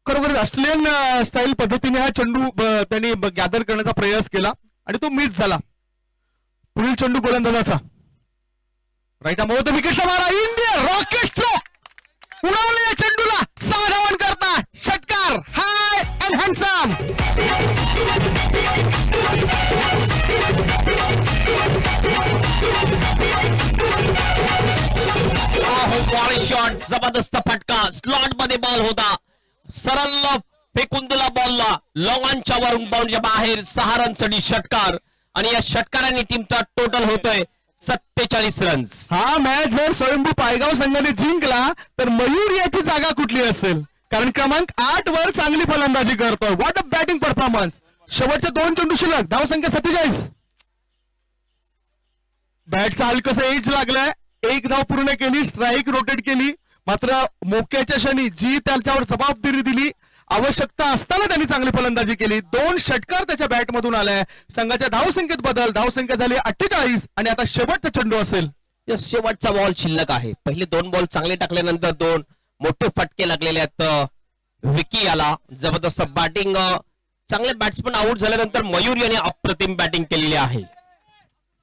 खरोखर ऑस्ट्रेलियन स्टाईल पद्धतीने हा चेंडू त्यांनी गॅदर करण्याचा प्रयास केला आणि तो मिस झाला. पुढील चेंडू गोलंदाजाचा. राईट आर्म ओव्हर द विकेटचा मारा. इंडिया रॉकेट स्ट्रोक उडवले या चेंडूला. 6 धावन करता षटकार. हाय अँड हँडसम. बॉल शॉट, जबरदस्त फटका. स्लॉट मध्ये बॉल होता, सरळ फेकून दिला बॉलला. लॉंगांच्या वरून बाउंड्रीच्या बाहेर. 6 रनसाठी षटकार, आणि या षटकाराने टीमचा टोटल होतोय 47 रन्स. हा मॅच जर स्वयंभू पायगाव संघाने जिंकला तर मयूर याची जागा कुठली असेल, कारण क्रमांक 8 वर चांगली फलंदाजी करतोय. What a batting performance. शेवटचे 2 चेंडू शिल्लक. धावसंख्या 47. बॅटचा हलकस एज लागलाय. 1 धाव पूर्ण केली, स्ट्राईक रोटेट केली, मात्र मोक्याच्या क्षणी जी त्याच्यावर जबाबदारी दिली, आवश्यकता असताना त्यांनी चांगली फलंदाजी केली. 2 षटकार त्याच्या बॅटमधून आलाय. संघाच्या धावसंख्येत बदल. धावसंख्या झाली 48 आणि आता शेवटचा चेंडू असेल. शेवटचा बॉल शिल्लक आहे. पहिले 2 बॉल चांगले टाकल्यानंतर 2 मोठे फटके लागलेले आहेत विकी याला. जबरदस्त बॅटिंग. चांगले बॅट्समन आउट झाल्यानंतर मयूर याने अप्रतिम बॅटिंग केलेली आहे.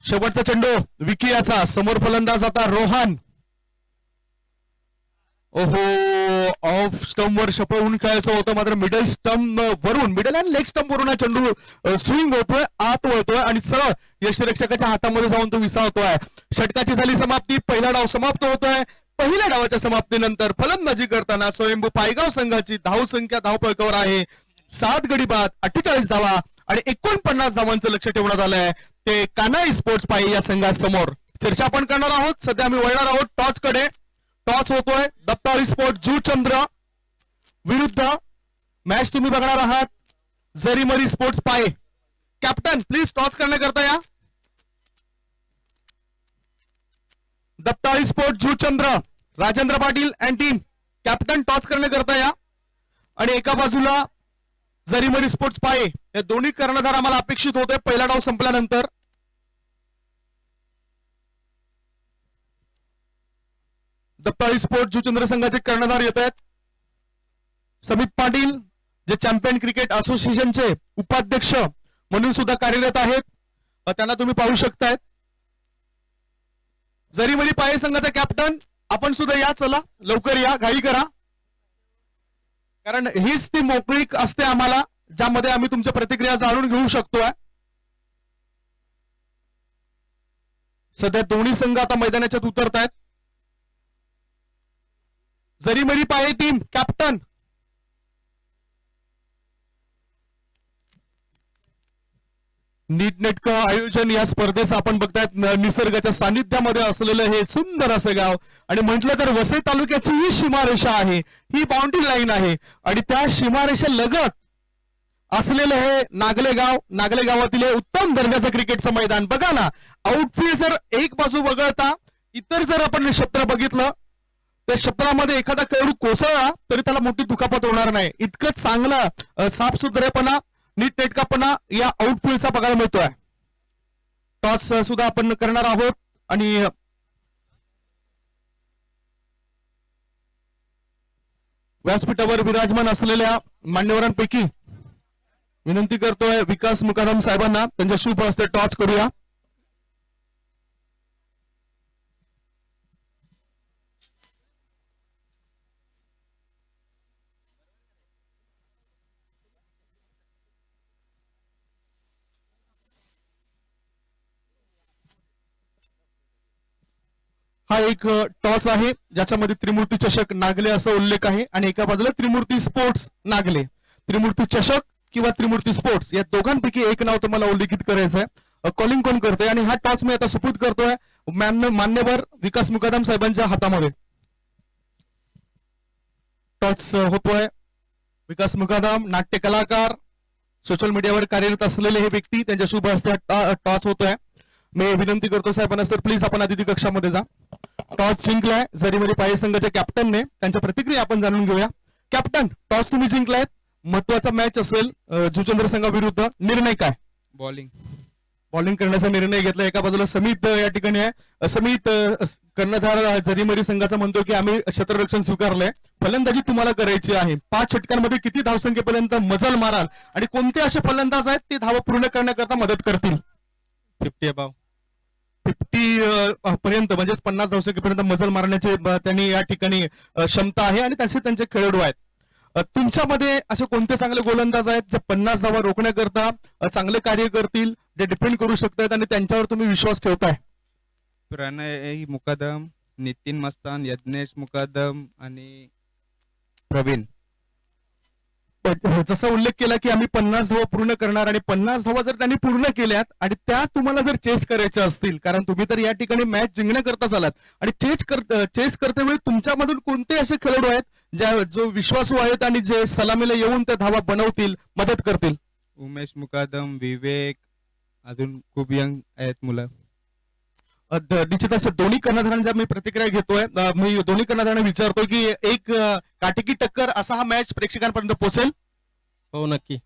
शेवटचा चेंडू विकी याचा. समोर फलंदाज आता रोहन. ओहो, ऑफ स्टंप वर शपवून खेळायचं होतं, मात्र मिडल स्टंप वरून, मिडल अँड लेग स्टंप वरून हा चेंडू स्विंग होतोय, आत वळतोय आणि सरळ यष्टिरक्षकाच्या हातामध्ये जाऊन तो विसावतोय. षटकाची झाली समाप्ती. पहिला डाव समाप्त होतोय. पहिल्या डावाच्या समाप्तीनंतर फलंदाजी करताना स्वयंभू पायगाव संघाची धावसंख्या धावपळकावर आहे 7 गडी बाद. 48 धावा आणि 49 धावांचं लक्ष ठेवण्यात आलंय ते कान्हाई स्पोर्ट्स पाई या संघासमोर. चर्चा आपण करणार आहोत. सध्या आम्ही वळणार आहोत टॉस कडे. टॉस होतोय दत्ताळी स्पोर्ट जुचंद्र विरुद्ध. मॅच तुम्ही बघणार आहात जरीमरी स्पोर्ट्स पाय. कॅप्टन प्लीज टॉस करण्याकरता या. Dattali sport Juchandra Rajendra Patil and team, captain toss करण्याकरता या. आणि एका बाजूला जरीमरी स्पोर्ट्स पाय. हे दोन्ही कर्णधार आम्हाला अपेक्षित होते पहिला डाव संपल्यानंतर. दत्ताळी स्पोर्ट जुचंद्र संघाचे कर्णधार येत आहेत. समित पाटील जे चॅम्पियन क्रिकेट असोसिएशनचे उपाध्यक्ष म्हणून सुद्धा कार्यरत आहेत, त्यांना तुम्ही पाहू शकताय. जरीमरी पाये संघाचा कॅप्टन आपण सुद्धा या. चला लवकर या, घाई करा, कारण हीच ती मोकळीक असते आम्हाला ज्यामध्ये आम्ही तुमच्या प्रतिक्रिया जाणून घेऊ शकतोय. सध्या दोन्ही संघ आता मैदानाच्यात उतरत आहेत. जरीमरी पाये टीम कॅप्टन. नीटनेटकं आयोजन या स्पर्धेचं आपण बघतायत निसर्गाच्या सानिध्यामध्ये असलेलं हे सुंदर असं गाव आणि म्हटलं तर वसई तालुक्याची ही सीमारेषा आहे, ही बाउंड्री लाईन आहे आणि त्या सीमारेषा लगत असलेलं हे नागले गावातील हे उत्तम दर्जाचं क्रिकेटचं मैदान. बघा ना, आउटफील्ड जर एक बाजू वगळता इतर जर आपण क्षेत्र बघितलं त्या क्षेत्रामध्ये एखादा खेळाडू कोसळला तरी त्याला मोठी दुखापत होणार नाही, इतकं चांगला साफसुथरेपणा नीटनेटकापणा या आउटफील्डचा बघायला मिळतोय. टॉस सुद्धा आपण करणार आहोत आणि व्यासपीठावर विराजमान असलेल्या मान्यवरांपैकी विनंती करतोय विकास मुकादम साहेबांना त्यांच्या शुभ हस्ते टॉस करूया. हा एक टॉस आहे ज्याच्यामध्ये त्रिमूर्ती चषक नागले असा उल्लेख आहे आणि एका बाजूला त्रिमूर्ती स्पोर्ट्स नागले. त्रिमूर्ती चषक किंवा त्रिमूर्ती स्पोर्ट्स या दोघांपैकी एक नाव तुम्हाला उल्लेखित करायचं आहे. कॉलिंग कोण करतोय आणि हा टॉस मी आता सुपूर्द करतोय मान्यवर विकास मुकादम साहेबांच्या हातामध्ये. टॉस होतोय. विकास मुकादम नाट्य कलाकार, सोशल मीडियावर कार्यरत असलेले हे व्यक्ती, त्यांच्या शुभ हस्ते टॉस होतोय. मी विनंती करतो साहेबांना, सर प्लीज आपण अतिथी कक्षामध्ये जा. टॉस जिंकलाय जरीमरी पाये संघाच्या कॅप्टनने, त्यांच्या प्रतिक्रिया आपण जाणून घेऊया. कॅप्टन, टॉस तुम्ही जिंकलायत, महत्वाचा मॅच असेल जुचंद्र संघाविरुद्ध, निर्णय काय? बॉलिंग करण्याचा निर्णय घेतला. एका बाजूला समित या ठिकाणी आहे. समित कर्णधार जरीमरी संघाचा म्हणतो की आम्ही क्षेत्ररक्षण स्वीकारलंय, फलंदाजी तुम्हाला करायची आहे. 5 षटकांमध्ये किती धावसंख्येपर्यंत मजल माराल आणि कोणते असे फलंदाज आहेत ते धावा पूर्ण करण्याकरता मदत करतील? 50 पर्यंत म्हणजे 50 धावसंख्येपर्यंत मजल मारण्याची त्यांनी या ठिकाणी क्षमता आहे आणि त्यांचे खेळाडू आहेत. तुमच्यामध्ये असे कोणते चांगले गोलंदाज आहेत जे 50 धावा रोखण्याकरता चांगले कार्य करतील, जे डिपेंड करू शकतात आणि त्यांच्यावर तुम्ही विश्वास ठेवताय? प्रणय मुकादम, नितीन मस्तान, यज्ञेश मुकादम आणि प्रवीण. जसा उल्लेख केला की आम्ही 50 धावा पूर्ण करणार आणि 50 धावा जर त्यांनी पूर्ण केल्यात आणि त्या तुम्हाला जर चेस करायच्या असतील, कारण तुम्ही तर या ठिकाणी मॅच जिंकण्याकरता आलात आणि चेस करतेवेळी तुमच्यामधून कोणते असे खेळाडू आहेत जो विश्वासू आहेत आणि जे सलामीला येऊन त्या धावा बनवतील, मदत करतील? उमेश मुकादम, विवेक, अजून खूप यंग आहेत मुलं. निश्चितच दोन्ही कर्णधारांच्या मी प्रतिक्रिया घेतोय. मी दोन्ही कर्णधारांना विचारतोय की एक काटेकी टक्कर असा हा मॅच प्रेक्षकांपर्यंत पोहोचेल? हो, नक्की.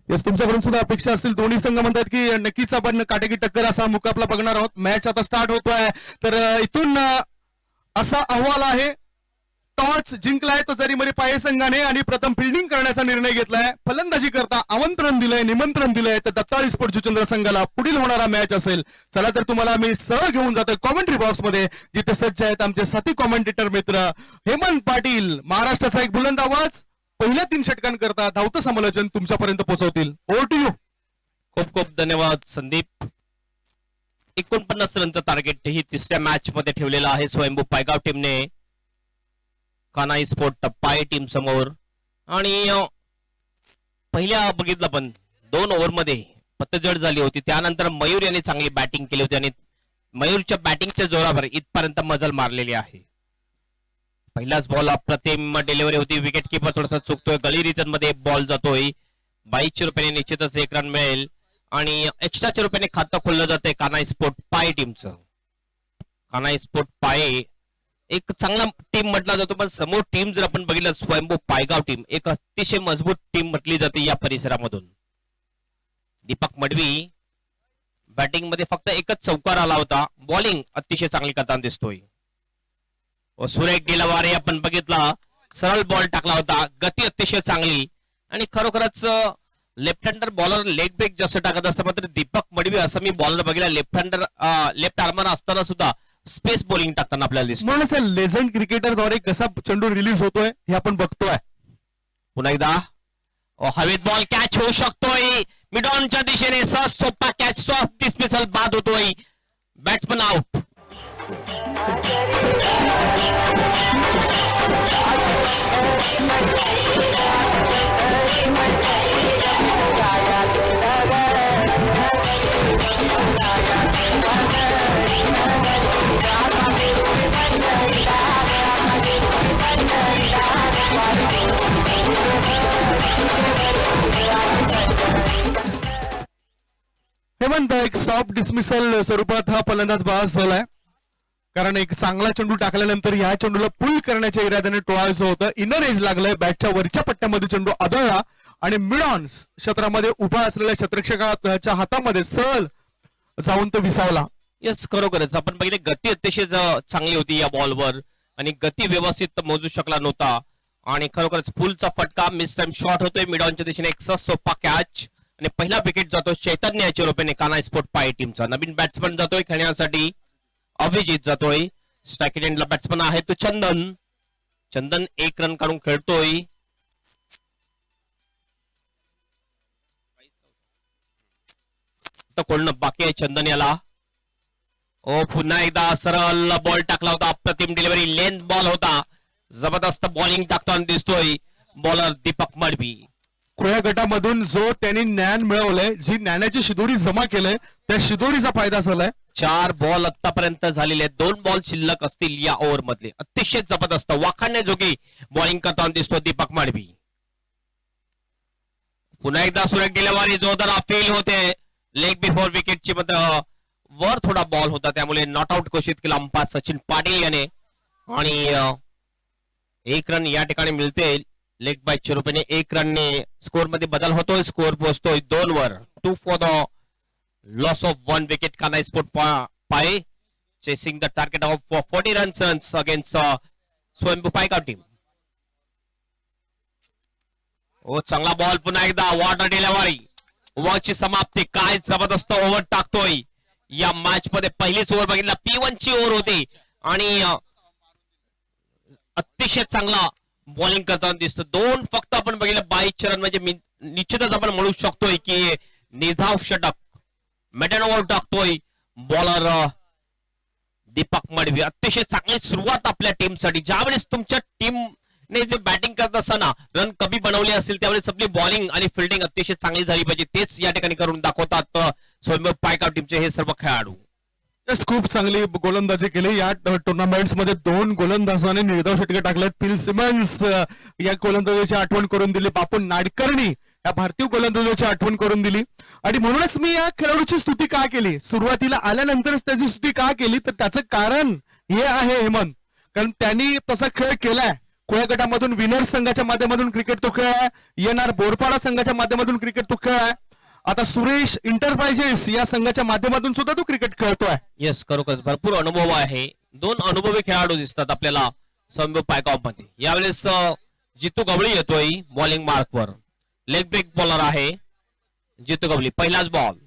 येस, तुमच्याकडून सुद्धा अपेक्षा असतील. दोन्ही संघ म्हणतात की नक्कीच आपण काटेकी टक्कर असा मुकाबला बघणार आहोत. मॅच आता स्टार्ट होतोय तर इथून असा अहवाल आहे. टॉस जिंकलाय तो जरीमरी पाये संघाने आणि प्रथम फिल्डिंग करण्याचा निर्णय घेतलाय. फलंदाजी करता निमंत्रण दिलंय तर दत्ताळी स्पोर्ट जुचंद्र संघाला पुढील होणारा मॅच असेल. चला तर तुम्हाला मी सरळ घेऊन जातोय कॉमेंट्री बॉक्स मध्ये, जिथे सज्ज आहेत आमचे साथी कॉमेंटेटर मित्र हेमंत पाटील. महाराष्ट्राचा एक बुलंद आवाज पहिल्या 3 षटकांकरता धावतं समालोचन तुमच्यापर्यंत पोहोचवतील. Over to you. खूप खूप धन्यवाद संदीप. 49 रनचं टार्गेट ही तिसऱ्या मॅच मध्ये ठेवलेलं आहे स्वयंभू पायगाव टीमने कानाई स्पोर्ट पाय टीम समोर. आणि पहिल्या बघितलं पण 2 ओव्हरमध्ये पतजड झाली होती. त्यानंतर मयूर यांनी चांगली बॅटिंग केली होती आणि मयूरच्या बॅटिंगच्या जोरावर इथपर्यंत मजल मारलेली आहे. पहिलाच बॉल अप्रतिम डिलिव्हरी होती. विकेट किपर थोडासा चुकतोय. गली रिजन मध्ये बॉल जातोय. 2200 रुपयाने निश्चितच 1 रन मिळेल आणि एक्स्ट्राच्या रुपयाने खातं खोललं जाते कानाई स्पोर्ट पाय टीमचं. कानाई स्पोर्ट पाय एक चांगला टीम म्हटला जातो, पण समोर टीम जर आपण बघितलं स्वयंभू पायगाव टीम एक अतिशय मजबूत टीम म्हटली जाते या परिसरामधून. दीपक मडवी बॅटिंग मध्ये फक्त एकच चौकार आला होता. बॉलिंग अतिशय चांगली करताना दिसतोय. सुरेख डिलवारे आपण बघितला, सरळ बॉल टाकला होता. गती अतिशय चांगली आणि खरोखरच left hander bowler leg break जास्त टाकत असतं, मात्र दीपक मडवी असं मी बॉलर बघितला लेफ्ट आर्मर असताना सुद्धा स्पेस बॉलिंग टाकताना आपल्याला दिसतो. म्हणून लेजंड क्रिकेटरद्वारे कसा चेंडू रिलीज होतोय हे आपण बघतोय. पुन्हा एकदा हवेत बॉल कॅच होऊ शकतोय. मिडॉनच्या दिशेने सहज सोपा कॅच, सॉफ्ट डिस्मिसल बाद होतोय. Batsman out. हेमंत, एक सॉफ्ट डिसमिसल स्वरूपात हा फलंदाज बाद झालाय, कारण एक चांगला चेंडू टाकल्यानंतर या चेंडूला पुल करण्याच्या इराद्याने टोळायचं होतं. इनर एज लागलंय, बॅटच्या वरच्या पट्ट्यामध्ये चेंडू आदळला आणि मिड ऑन क्षेत्रामध्ये उभा असलेल्या क्षेत्ररक्षकाच्या हातामध्ये सहल जाऊन तो विसावला. येस, खरोखरच आपण बघितले गती अतिशय चांगली होती या बॉलवर आणि गती व्यवस्थित मोजू शकला नव्हता आणि खरोखरच पुलचा फटका, मिस टाइम शॉट होतोय मिड ऑनच्या दिशेने, एक सोपा कॅच आणि पहिला विकेट जातो चैतन्य याच्या रूपाने कान्हा स्पोर्ट पाय टीमचा. नवीन बॅट्समन जातोय खेळण्यासाठी, अभिजित जातोय. स्ट्राईक एंडला बॅट्समन आहे तो चंदन. चंदन 1 रन काढून खेळतोय. कोण बाकी आहे चंदन याला. ओ पुन्हा एकदा सरळ बॉल टाकला होता, अप्रतिम डिलिव्हरी, लेंथ बॉल होता, जबरदस्त बॉलिंग टाकताना दिसतोय बॉलर दीपक मडवी. खुल्या गटामधून जो त्यांनी ज्ञान मिळवलंय, जी ज्ञानाची शिदोरी जमा केलंय, त्या शिदोरीचा फायदा झालाय. 4 बॉल आतापर्यंत झालेले, 2 बॉल शिल्लक असतील या ओव्हर मधले. अतिशय जबरदस्त वाखाणण्याजोगी बॉलिंग करताना दिसतो दीपक मडवी. पुन्हा एकदा सुरेख डिलिव्हरी, जोरदार अपील होते, लेग बिफोर विकेटची वर थोडा बॉल होता, त्यामुळे नॉट आउट घोषित केला अंपायर सचिन पाटील याने आणि 1 रन या ठिकाणी मिळते. लेग बायच्या रूपाने 1 रनने स्कोर मध्ये बदल होतोय, स्कोर पोहोचतोय 2 वर. 2 for the loss of 1 wicket Kanha sport पाय chasing the target of 40 runs against Swayambhu पायका टीम. ओ चांगला बॉल, पुन्हा एकदा वॉटर डिलिव्हरी, ओव्हरची समाप्ती. काय जबरदस्त ओव्हर टाकतोय या मॅच मध्ये. पहिलीच ओव्हर बघितला, P1 ची ओव्हर होती आणि अतिशय चांगला बॉलिंग करताना दिसतो. 2 फक्त आपण बघितलं 22 रन, म्हणजे निश्चितच आपण म्हणू शकतोय की निर्धाव षटक मेडन ओव्हर टाकतोय बॉलर दीपक मडवी. अतिशय चांगली सुरुवात आपल्या टीमसाठी. ज्यावेळेस तुमच्या टीमने जे बॅटिंग करत असताना रन कमी बनवले असतील, त्यावेळेस आपली बॉलिंग आणि फिल्डिंग अतिशय चांगली झाली पाहिजे. तेच या ठिकाणी करून दाखवतात स्वयंभू पायका टीमचे हे सर्व खेळाडू. खूप चांगली गोलंदाजी केली या टुर्नामेंट्स मध्ये. 2 गोलंदाजाने निर्धाव षटके टाकलेत. फिल सिमन्स या गोलंदाजाची आठवण करून दिली, बापू नाडकर्णी या भारतीय गोलंदाजाची आठवण करून दिली. आणि म्हणूनच मी या खेळाडूची स्तुती का केली, सुरुवातीला आल्यानंतरच त्याची स्तुती का केली, तर त्याचं कारण हे आहे हेमंत, कारण त्यांनी तसा खेळ केलाय. खुल्या गटामधून विनर संघाच्या माध्यमातून क्रिकेट तो खेळाय, येणार बोरपाडा संघाच्या माध्यमातून क्रिकेट तो खेळाय, आता सुरेश इंटरप्राइजेस या संघाच्या माध्यमातून सुद्धा तो क्रिकेट खेळतोय. येस, खरोखर भरपूर अनुभव आहे. 2 अनुभवी खेळाडू दिसतात आपल्याला स्वयंभू पायकॉप मध्ये. यावेळेस जितू गवळी येतोय बॉलिंग मार्कवर. लेग ब्रेक बॉलर आहे जितू गवळी. पहिलाच बॉल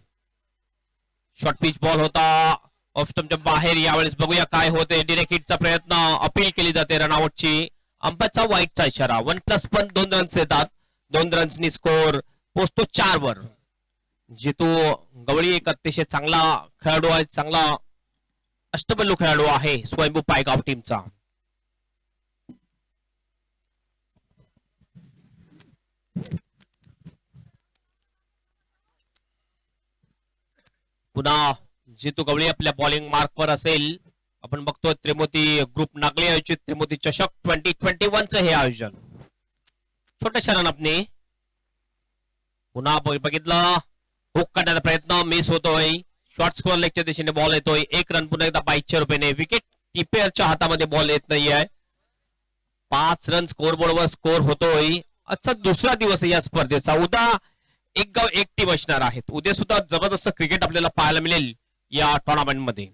शॉर्ट पिच बॉल होता, ऑफ स्टंपच्या बाहेर. यावेळेस बघूया काय होते. डिरेक्ट हिटचा प्रयत्न, अपील केली जाते रनआउटची. अंपायरचा वाईटचा इशारा. 1+1 2 रन्स येतात. 2 रन्सनी स्कोर पोहोचतो 4 वर. जितू गवळी एक अतिशय चांगला खेळाडू आहे, चांगला अष्टबल्लू खेळाडू आहे स्वयंभू पायगाव टीमचा. पुन्हा जितू गवळी आपल्या बॉलिंग मार्कवर असेल. आपण बघतोय त्रिमूर्ती ग्रुप नागले आयोजित त्रिमूर्ती चषक 2021 हे आयोजन. छोट्याशा रनअपने पुन्हा बघितलं, हुक करण्याचा प्रयत्न मिस होतोय. शॉर्ट स्कोअर लेगच्या दिशेने बॉल येतोय. 1 रन पुन्हा एकदा 22 रुपयाने. विकेट किपरच्या हातामध्ये बॉल येत नाहीये. 5 रन स्कोर बोर्डवर स्कोर होतोय. आजचा दुसरा दिवस आहे या स्पर्धेचा. उद्या एक गाव एक टीम असणार आहेत. उद्या सुद्धा जबरदस्त क्रिकेट आपल्याला पाहायला मिळेल या टुर्नामेंट मध्ये.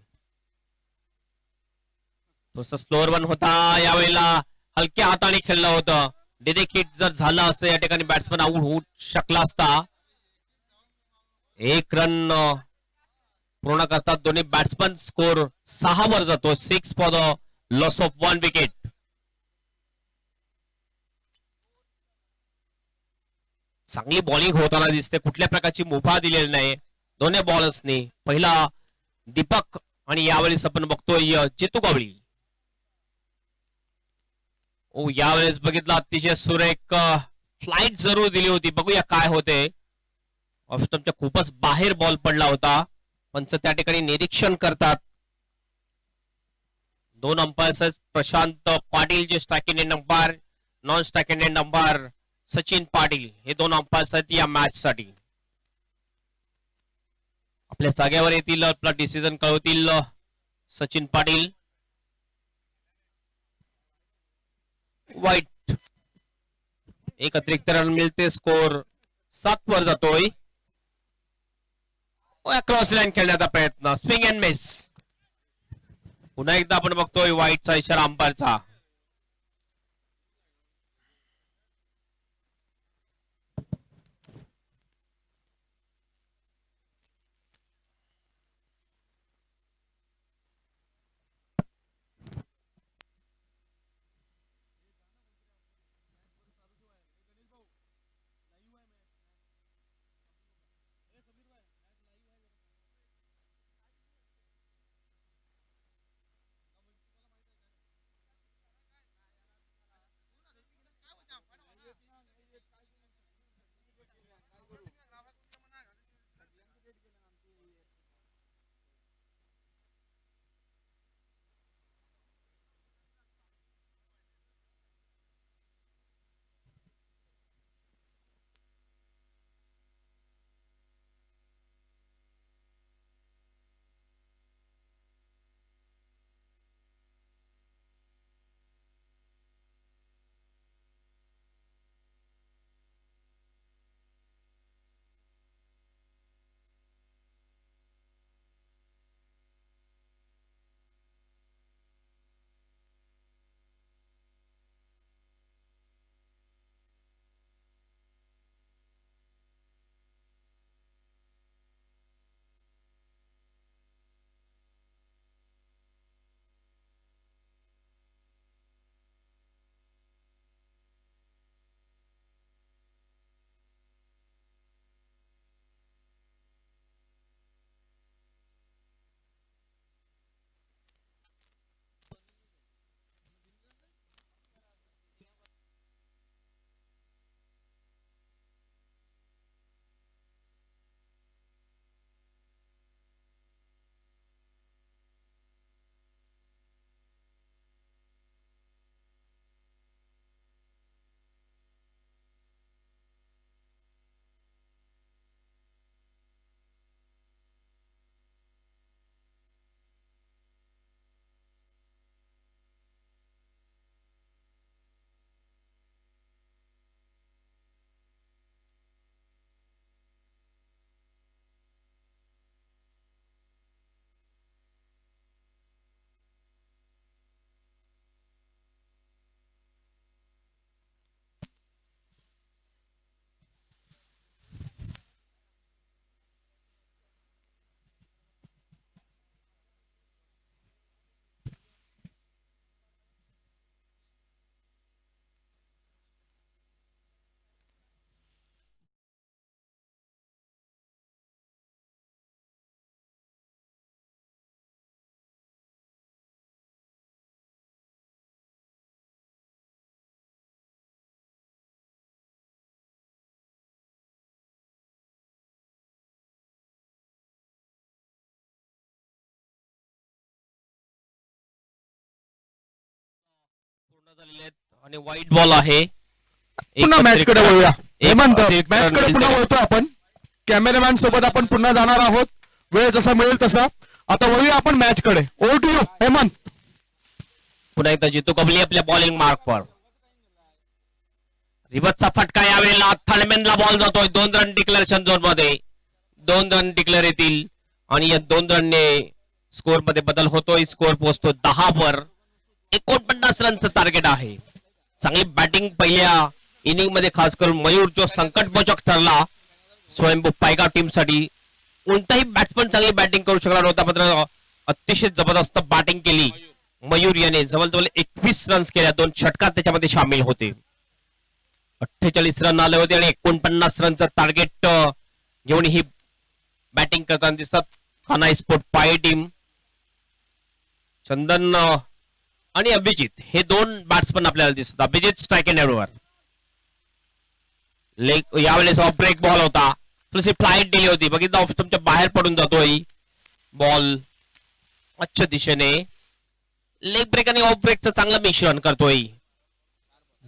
थोडस स्लोअर वन होता यावेळेला, हलक्या हाताने खेळलं होतं. डिरेक्ट हिट जर झालं असतं या ठिकाणी बॅट्समन आउट होऊ शकला असता. 1 रन पूर्ण करतात दोन्ही बॅट्समन. स्कोर 6 वर जातो. 6 for the loss of 1 wicket. चांगली बॉलिंग होताना दिसते. कुठल्या प्रकारची मुभा दिलेली नाही दोन्ही बॉलर्सनी. पहिला दीपक आणि यावेळेस आपण बघतोय जितू गवळी. ओ यावेळेस बघितलं अतिशय सुरेख फ्लाइट जरूर दिली होती. बघूया काय होते. ऑफस्टमच्या खूपच बाहेर बॉल पडला होता. पंच त्या ठिकाणी निरीक्षण करतात. दोन अंपायर्स प्रशांत पाटील जे striking end umpire, non striking end umpire Sachin Patil हे दोन अंपायर्स आहेत या मॅच साठी. आपल्या जागेवर येतील, आपला डिसिजन कळवतील सचिन पाटील. वाईट एक अतिरिक्त रन मिळते. स्कोर 7 वर जातोय. क्रॉस लाईन खेळण्याचा प्रयत्न, स्विंग अँड मिस. पुन्हा एकदा आपण बघतोय वाईटचा इशारा अंपायरचा. पूर्ण झालेले आहेत आणि वाईट बॉल आहे. एक पुन्हा मॅच कडे अतिरिक्त- वळूया. एक हेमंत, अतिरिक्त मॅच रन कडे पुन्हा मिळते. वळतोय आपण. कॅमेरामॅन सोबत आपण पुन्हा जाणार आहोत. वेळ जसा मिळेल तसा. आता वळूया आपण मॅच कडे. Over to you Hemant. पुन्हा एकदा जितू कबली आपल्या बॉलिंग मार्कवर. रिवर्सचा फटका यावेळेला थर्डमॅनला बॉल जातोय. 2 रन डिक्लेरेशन झोन मध्ये 2 रन डिक्लेअर येतील आणि या 2 रनने स्कोर मध्ये बदल होतोय. स्कोर पोहोचतो 10 वर. 49 रनचं टार्गेट आहे. चांगली बॅटिंग पहिल्या इनिंग मध्ये खास करून मयूर जो संकटमोचक ठरला स्वयंभू पायगाव टीम साठी. कोणताही बॅट्समन चांगली बॅटिंग करू शकला नव्हता, मात्र अतिशय जबरदस्त बॅटिंग केली मयूर याने. जवळजवळ 21 रन्स केल्या. 2 षटकार त्याच्यामध्ये सामील होते. 48 रन आले होते आणि 49 रनचं टार्गेट घेऊन ही बॅटिंग करताना दिसतात कान्हाई स्पोर्ट पाय टीम. चंदन आणि अभिजित हे दोन बॅट्समन आपल्याला दिसतात. अभिजित स्ट्राईक एंड वर लेग यावेळेस ऑफ ब्रेक बॉल होता. थोडीशी फ्लाईट दिली होती, बघितलं ऑफ स्टंपच्या बाहेर पडून जातोय बॉल. अच्छा दिशेने लेग ब्रेक आणि ऑफ ब्रेकचं चांगलं मिश्रण करतोय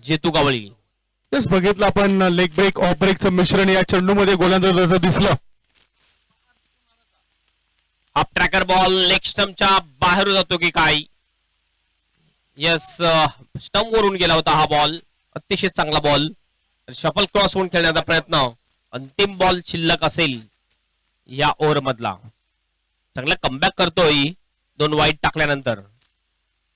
जितू गवळी. तेच बघितलं आपण लेग ब्रेक ऑफ ब्रेकचं मिश्रण या चेंडूमध्ये गोलंदाजाचं दिसलं. अप ट्रॅकर बॉल लेग स्टंपच्या बाहेर जातो की काय? यस, स्टंप वरून गेला होता हा बॉल. अतिशय चांगला बॉल. शफल क्रॉस होऊन खेळण्याचा प्रयत्न. अंतिम बॉल शिल्लक असेल या ओव्हर मधला. चांगला कमबॅक करतोय 2 वाईट टाकल्यानंतर.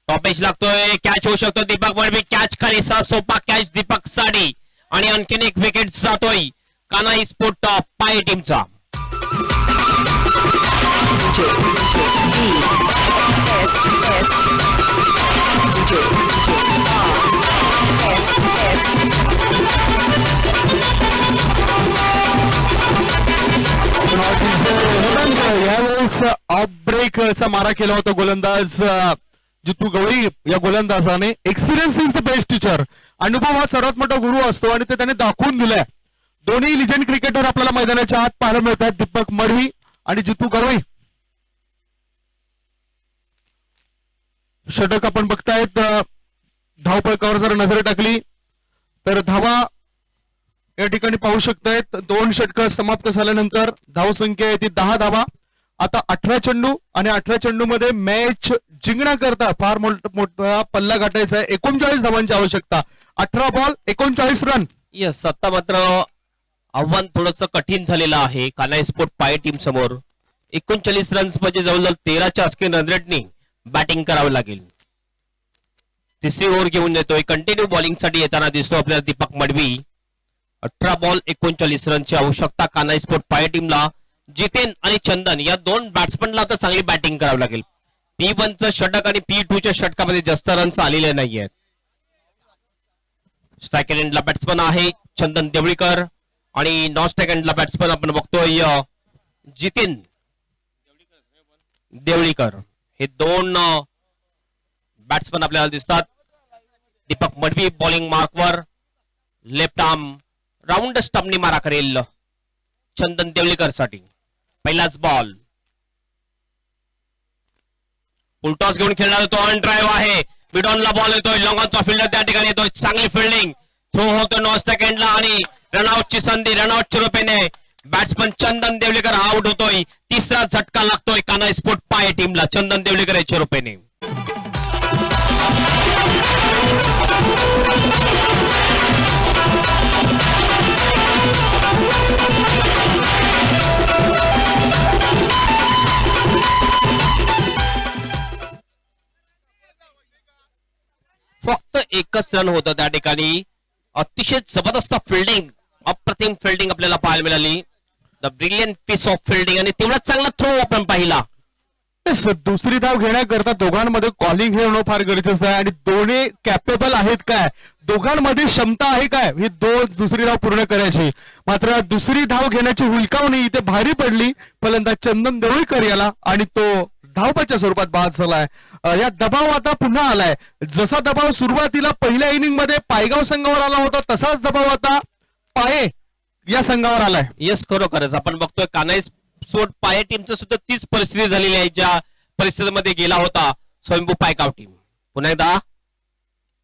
टॉप एज लागतोय, कॅच होऊ शकतो. दीपक मडवी कॅच खाली. सोपा कॅच दीपक साडी आणि आणखीन एक विकेट जातोय कानाई स्पोर्ट पाय टीमचा. यावेळेस ऑफ ब्रेकचा मारा केला होता गोलंदाज जितू गवळी या गोलंदाजाने. Experience is the best teacher. अनुभव हा सर्वात मोठा गुरु असतो आणि ते त्याने दाखवून दिलाय. दोन्ही लिजेंड क्रिकेटर आपल्याला मैदानाच्या आत पाहायला मिळतात, दीपक मडवी आणि जितू गवळी. षटक आपण बघतायत. धावपळकावर जर नजर टाकली तर धावा या ठिकाणी पाहू शकतायत. 2 षटक समाप्त झाल्यानंतर धावसंख्या आहे ती 10 धावा. आता 18 चेंडू आणि 18 चेंडू मध्ये मॅच जिंकण्याकरता फार मोठा पल्ला गाठायचा आहे. 39 धावांची आवश्यकता. 18 बॉल 39 रन. यस, आता मात्र आव्हान थोडंसं कठीण झालेलं आहे कानाई स्पोर्ट पाय टीम समोर. 39 रन्स म्हणजे जवळजवळ 13च्या स्क्रीन रन रेटनी बॅटिंग करावं लागेल. तिसरी ओव्हर घेऊन येतोय. कंटिन्यू बॉलिंग साठी येताना दिसतो आपल्याला दीपक मडवी. 18 बॉल 39 रनची आवश्यकता कानाई स्पोर्ट पाय टीमला. जितेन आणि चंदन या 2 बॅट्समनला तर चांगली बॅटिंग करावी लागेल. P1चं षटक आणि P2च्या षटकामध्ये जास्त रन्स आलेले नाहीयेत. स्ट्राईक एंडला बॅट्समन आहे चंदन देवळीकर आणि नॉन स्ट्राईक एंडला बॅट्समन आपण बघतोय जितेन देवळीकर. हे 2 बॅट्समन आपल्याला दिसतात. दीपक मडवी बॉलिंग मार्कवर. लेफ्ट आर्म राऊंड स्टंपनी मारा करेल चंदन देवळीकर साठी. पहिलाच बॉल. फुलटॉस घेऊन खेळणार तो ऑन ड्राईव्ह आहे. मिडॉनला बॉल येतोय. लॉंगॉनचा फिल्डर त्या ठिकाणी येतोय. चांगली फिल्डिंग. थ्रो होतो नॉन स्ट्राईक एंडला आणि रनआउटची संधी. रनआउटच्या रूपेने बॅट्समन चंदन देवळीकर आउट होतोय. तिसरा झटका लागतोय कानाई स्पोर्ट पाय टीमला चंदन देवळीकर याच्या रूपेने. फक्त एकच रन होतं त्या ठिकाणी. अतिशय जबरदस्त फिल्डिंग, अप्रतिम फिल्डिंग आपल्याला पाहायला मिळाली. The brilliant piece of fielding आणि तेवढा चांगला थ्रो आपण पाहिला. दुसरी धाव घेण्याकरता दोघांमध्ये कॉलिंग हे होणं फार गरजेचं आहे. आणि दोन्ही कॅपेबल आहेत काय, दोघांमध्ये क्षमता आहे काय ही दुसरी धाव पूर्ण करायची. मात्र दुसरी धाव घेण्याची हुलकावणी इथे भारी पडली फलंदाज चंदन देवळीकर याला आणि तो धावपाच्या स्वरूपात बाद झालाय. या दबाव आता पुन्हा आलाय. जसा दबाव सुरुवातीला पहिल्या इनिंग मध्ये पायगाव संघावर आला होता तसाच दबाव आता पाये या संघावर आलाय. येस, खरोखरच आपण बघतोय कानाई स्पोर्ट पाय टीमचं सुद्धा तीच परिस्थिती झालेली आहे ज्या परिस्थितीमध्ये गेला होता स्वयंभू पायगाव टीम. पुन्हा एकदा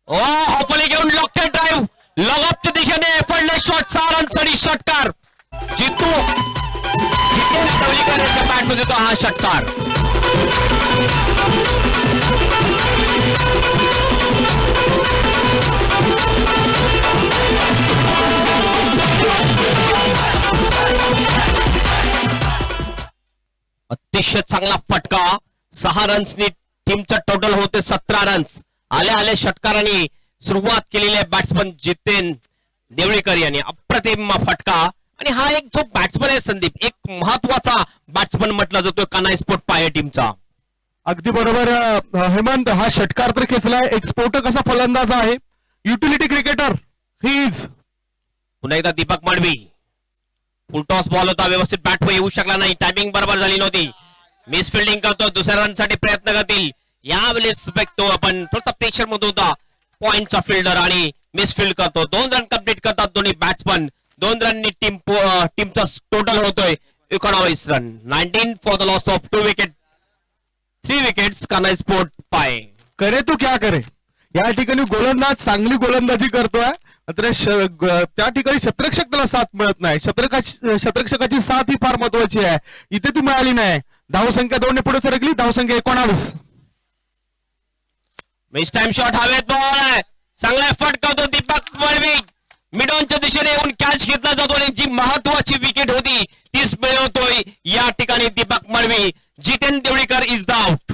हॉफली घेऊन लॉकेट ड्राईव्ह लॉगअपच्या दिशेने पडले शॉट. 6 रनसाठी षटकार. जितू बॅटमध्ये तो हा षटकार. अतिशय चांगला फटका. 6 रन्सनी टीमचं टोटल होते 17 रन्स. आले षटकाराने सुरुवात केलेली आहे बॅट्समन जितेन देवळीकर यांनी. अप्रतिम फटका. आणि हा एक जो बॅट्समन आहे संदीप, एक महत्वाचा बॅट्समन म्हटला जातो कानाई स्पोर्ट पाय टीमचा. अगदी बरोबर हेमंत. हा षटकार तर खेचलाय. एक स्फोटक असा फलंदाज आहे. Utility cricketer he is. पुन्हा एकदा दीपक मडवी. फुलटॉस बॉल होता, व्यवस्थित बॅट येऊ शकला नाही. टायमिंग बरोबर झाली नव्हती. मिस फिल्डिंग करतो. दुसऱ्या रन साठी प्रयत्न करतील यावेळेस बघतो आपण थोडासा प्रेशर मध्ये होता पॉइंटचा फिल्डर आणि मिसफिल्ड करतो. 2 रन कंप्लीट करतात दोन्ही बॅट्समन. 2 रननी टीमचा टोटल होतोय 19 run. 19 for the loss of 2 wicket, 3 wickets. Kanhai sport पाय. करे तू क्या करे. या ठिकाणी गोलंदाज चांगली गोलंदाजी करतोय, मात्र त्या ठिकाणी शतरक्षक त्याला साथ मिळत नाही. शतरक्षकाची साथ ही फार महत्वाची आहे. इथे ती मिळाली नाही. धावसंख्या 2 ने पुढे सरकली. धावसंख्या 19. मिस टाइम शॉट हवेत बॉल आहे. चांगला फटकावतो दीपक मळवी. मिडॉनच्या दिशेने येऊन कॅच घेतला जातो आणि जी महत्वाची विकेट होती तीच मिळवतोय या ठिकाणी Deepak Malvi. Jiten Deolikar is the out.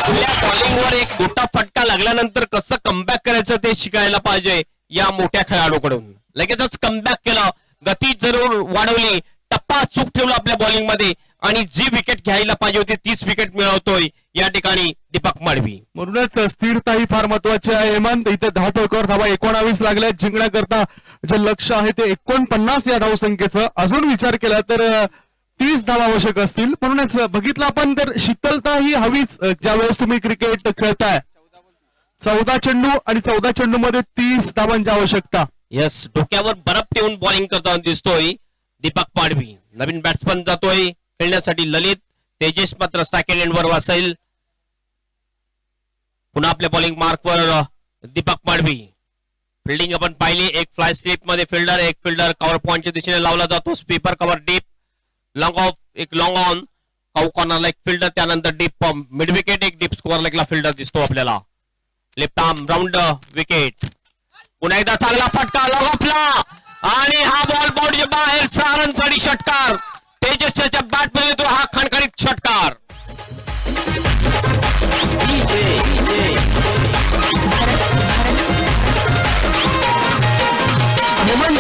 आपल्या बॉलिंगवर एक मोठा फटका लागल्यानंतर कसं कमबॅक करायचं ते शिकायला पाहिजे या मोठ्या खेळाडूकडून. लगेचच कमबॅक केलं, गती जरूर वाढवली, टप्पा चूक ठेवला आपल्या बॉलिंग मध्ये आणि जी विकेट घ्यायला पाहिजे होती तीच विकेट मिळवतोय या ठिकाणी दीपक मळवी. म्हणूनच स्थिरता ही फार महत्वाची आहे. हेमंत, इथे धावफलकावर धावा 19 लागल्या. जिंकण्याकरता जे लक्ष्य आहे ते 49 या धावसंख्येचं. अजून विचार केला तर 30 धावा आवश्यक असतील. म्हणूनच बघितलं आपण तर शीतलता ही हवीच ज्यावेळेस तुम्ही क्रिकेट खेळताय. 14 चेंडू आणि 14 चेंडू मध्ये 30 धावांची आवश्यकता. यस, डोक्यावर बर्फ ठेवून बॉलिंग करताना दिसतोय दीपक मळवी. नवीन बॅट्समन जातोय खेळण्यासाठी ललित. तेजस मात्र सेकंड एंडवर असेल. पुन्हा आपल्या बॉलिंग मार्कवर दीपक मळवी. फिल्डिंग आपण पाहिली. एक फ्लाय स्लिप मध्ये फिल्डर, एक फिल्डर कव्हर पॉइंटच्या दिशेने लावला जातो. Sweeper cover deep, long of, एक लॉंग ऑन, काऊ कॉर्नरला एक फिल्डर, त्यानंतर डीप मिड विकेट, एक डीप स्कोअर लेगला फिल्डर दिसतो आपल्याला. Left arm round wicket. पुन्हा एकदा चांगला फटका लॉंग ऑफला आणि हा बॉल बाउंड्रीच्या बाहेर. 6 रनसाठी षटकार. तेजसच्या बॅट मध्ये तो हा खणखणीत षटकार. हेमंत,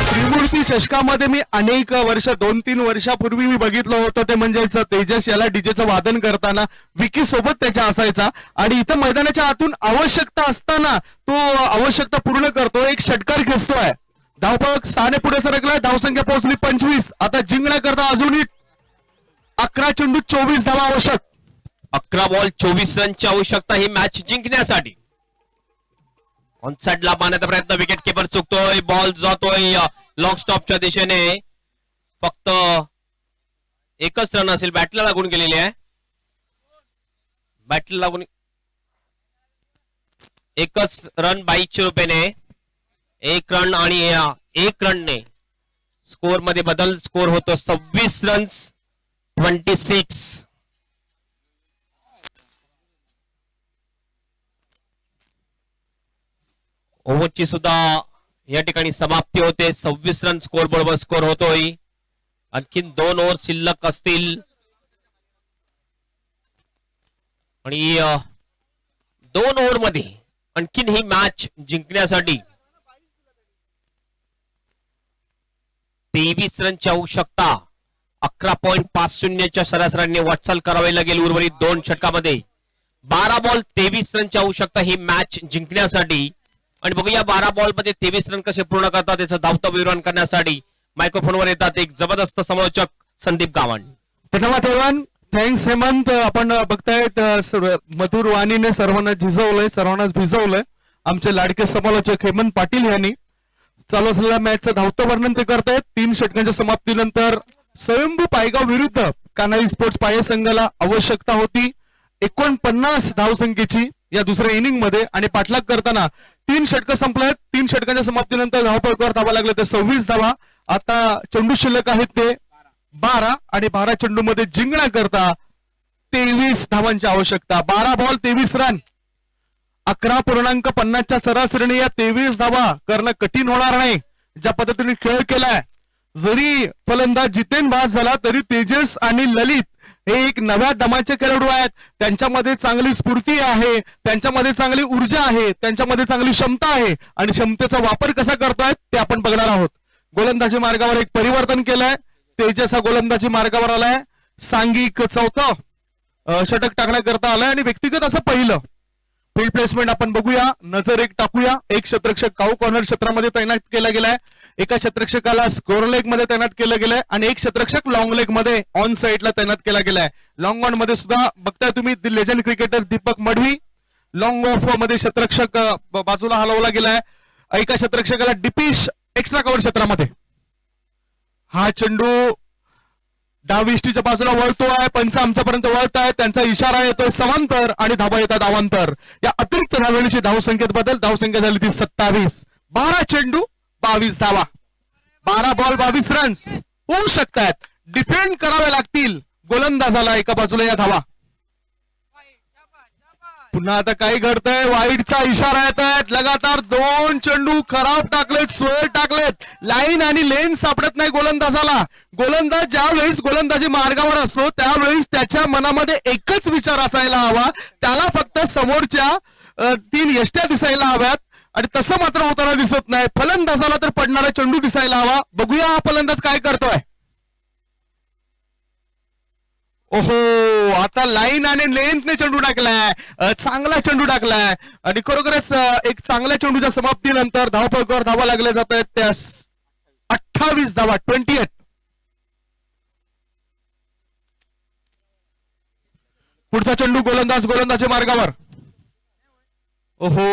त्रिमूर्ती चषकामध्ये मी अनेक वर्ष 2-3 वर्षापूर्वी मी बघितलं होतं. ते म्हणजेच तेजस याला डीजेचं वादन करताना विकी सोबत त्याच्या असायचा आणि इथं मैदानाच्या आतून आवश्यकता असताना तो आवश्यकता पूर्ण करतो. एक षटकार खेचतोय. धावपळक 6 ने पुढे सरकलाय. धावसंख्या पोहोचली 25. आता जिंकण्याकरता अजूनही 11 चेंडू 24 धावा आवश्यक. 11 बॉल 24 रनची आवश्यकता ही मॅच जिंकण्यासाठी. ऑनसाइडला मारण्याचा प्रयत्न, विकेट किपर चुकतोय. बॉल जातोय लॉंग स्टॉपच्या दिशेने. फक्त एकच रन असेल. बॅटला लागून गेलेली आहे. बॅटला लागून एकच रन 22 रुपयाने. 1 रन आणि 1 रनने स्कोर मध्ये बदल. स्कोर होतो 26 रन्स 26. ओव्हरची सुद्धा या ठिकाणी समाप्ती होते. 26 रन स्कोर बरोबर स्कोर होतोय. आणखीन 2 ओव्हर शिल्लक असतील आणि 2 ओव्हर मध्ये आणखीन ही मॅच जिंकण्यासाठी 23 रनची आवश्यकता. 11.50च्या सरासरीने वाटचाल करावी लागेल उर्वरित 2 षटकामध्ये. 12 बॉल 23 रनची आवश्यकता ही मॅच जिंकण्यासाठी. आणि बघूया 12 बॉल मध्ये 23 रन कसे पूर्ण करतात त्याचं धावतं विवरण करण्यासाठी मायक्रोफोनवर येतात एक जबरदस्त समालोचक संदीप गावंड. धन्यवाद हेमंत. थँक्स हेमंत. आपण बघतायत मधुर वाणीने सर्वांना झिजवलंय, सर्वांनाच भिजवलंय. आमचे लाडके समालोचक हेमंत पाटील यांनी चालू असलेल्या मॅचचं धावतं वर्णन ते करतायत. 3 षटकांच्या समाप्तीनंतर स्वयंभू पायगाव विरुद्ध कान्हाई स्पोर्ट्स पाये संघाला आवश्यकता होती 49 धावसंख्येची या दुसऱ्या इनिंग मध्ये आणि पाठलाग करताना 3 षटकं संपल्यात. 3 षटकांच्या समाप्तीनंतर धावफलकावर धावा लागले ते 26 धावा. आता चेंडू शिल्लक आहेत ते 12 आणि 12 चेंडू मध्ये जिंकण्याकरता 23 धावांची आवश्यकता. 12 बॉल 23 रन. 11.50च्या सरासरीने या 23 धावा करणं कठीण होणार नाही. ज्या पद्धतीने खेळ केलाय, जरी फलंदाज जितेन बाद झाला तरी तेजस आणि ललित हे एक नव्या दमाचे खेळाडू आहेत. त्यांच्यामध्ये चांगली स्फूर्ती आहे, त्यांच्यामध्ये चांगली ऊर्जा आहे, त्यांच्यामध्ये चांगली क्षमता आहे आणि क्षमतेचा वापर कसा करतायत ते आपण बघणार आहोत. गोलंदाजी मार्गावर एक परिवर्तन केलंय. तेजस हा गोलंदाजी मार्गावर आलाय. सांघिक चौथं षटक टाकण्याकरता आलाय आणि व्यक्तिगत असं पहिलं. फील्ड प्लेसमेंट आपण बघूया, नजर एक टाकूया. एक क्षेत्ररक्षक काऊ कॉर्नर क्षेत्रामध्ये तैनात केला गेलाय, एका क्षेत्ररक्षकाला स्कोर लेग मध्ये तैनात केलं गेलंय आणि एक क्षेत्ररक्षक लॉंग लेग मध्ये ऑन साइडला तैनात केला गेलाय. लॉंग ऑन मध्ये सुद्धा बघताय तुम्ही legend cricketer Deepak Madavi. Long of मध्ये क्षेत्ररक्षक बाजूला हलवला गेलाय. एका क्षेत्ररक्षकाला डिपिश एक्स्ट्रा कव्हर क्षेत्रामध्ये. हा चेंडू डावीष्टीच्या बाजूला वळतोय, पंच आमच्यापर्यंत वळत आहे, त्यांचा इशारा येतोय समांतर आणि धाबा येतात अवांतर. या अतिरिक्त धावेची धावसंख्येत बदल, धावसंख्या झाली ती 27. 12 चेंडू 22 धावा, 12 बॉल 22 रन्स होऊ शकतात. डिफेंड करावे लागतील गोलंदाजाला एका बाजूला या धावा. पुन्हा आता काही घडतंय, वाईडचा इशारा येत आहेत. लगातार 2 चेंडू खराब टाकलेत, स्वेर टाकलेत. लाईन आणि लेन सापडत नाही गोलंदाजाला. गोलंदाज ज्यावेळेस गोलंदाजी मार्गावर असतो त्यावेळेस त्याच्या मनामध्ये एकच विचार असायला हवा, त्याला फक्त समोरच्या 3 यष्ट्या दिसायला हव्यात आणि तसं मात्र होताना दिसत नाही. फलंदाजाला तर पडणारा चेंडू दिसायला हवा. बघूया हा फलंदाज काय करतोय. ओहो, आता लाईन आणि लेंथने चेंडू टाकलाय, चांगला चेंडू टाकलाय आणि खरोखरच एक चांगल्या चेंडूच्या समाप्तीनंतर धावफलकावर धावा लागल्या जात आहेत. त्या 28 धावा, 28. पुढचा चेंडू गोलंदाजी मार्गावर. ओहो,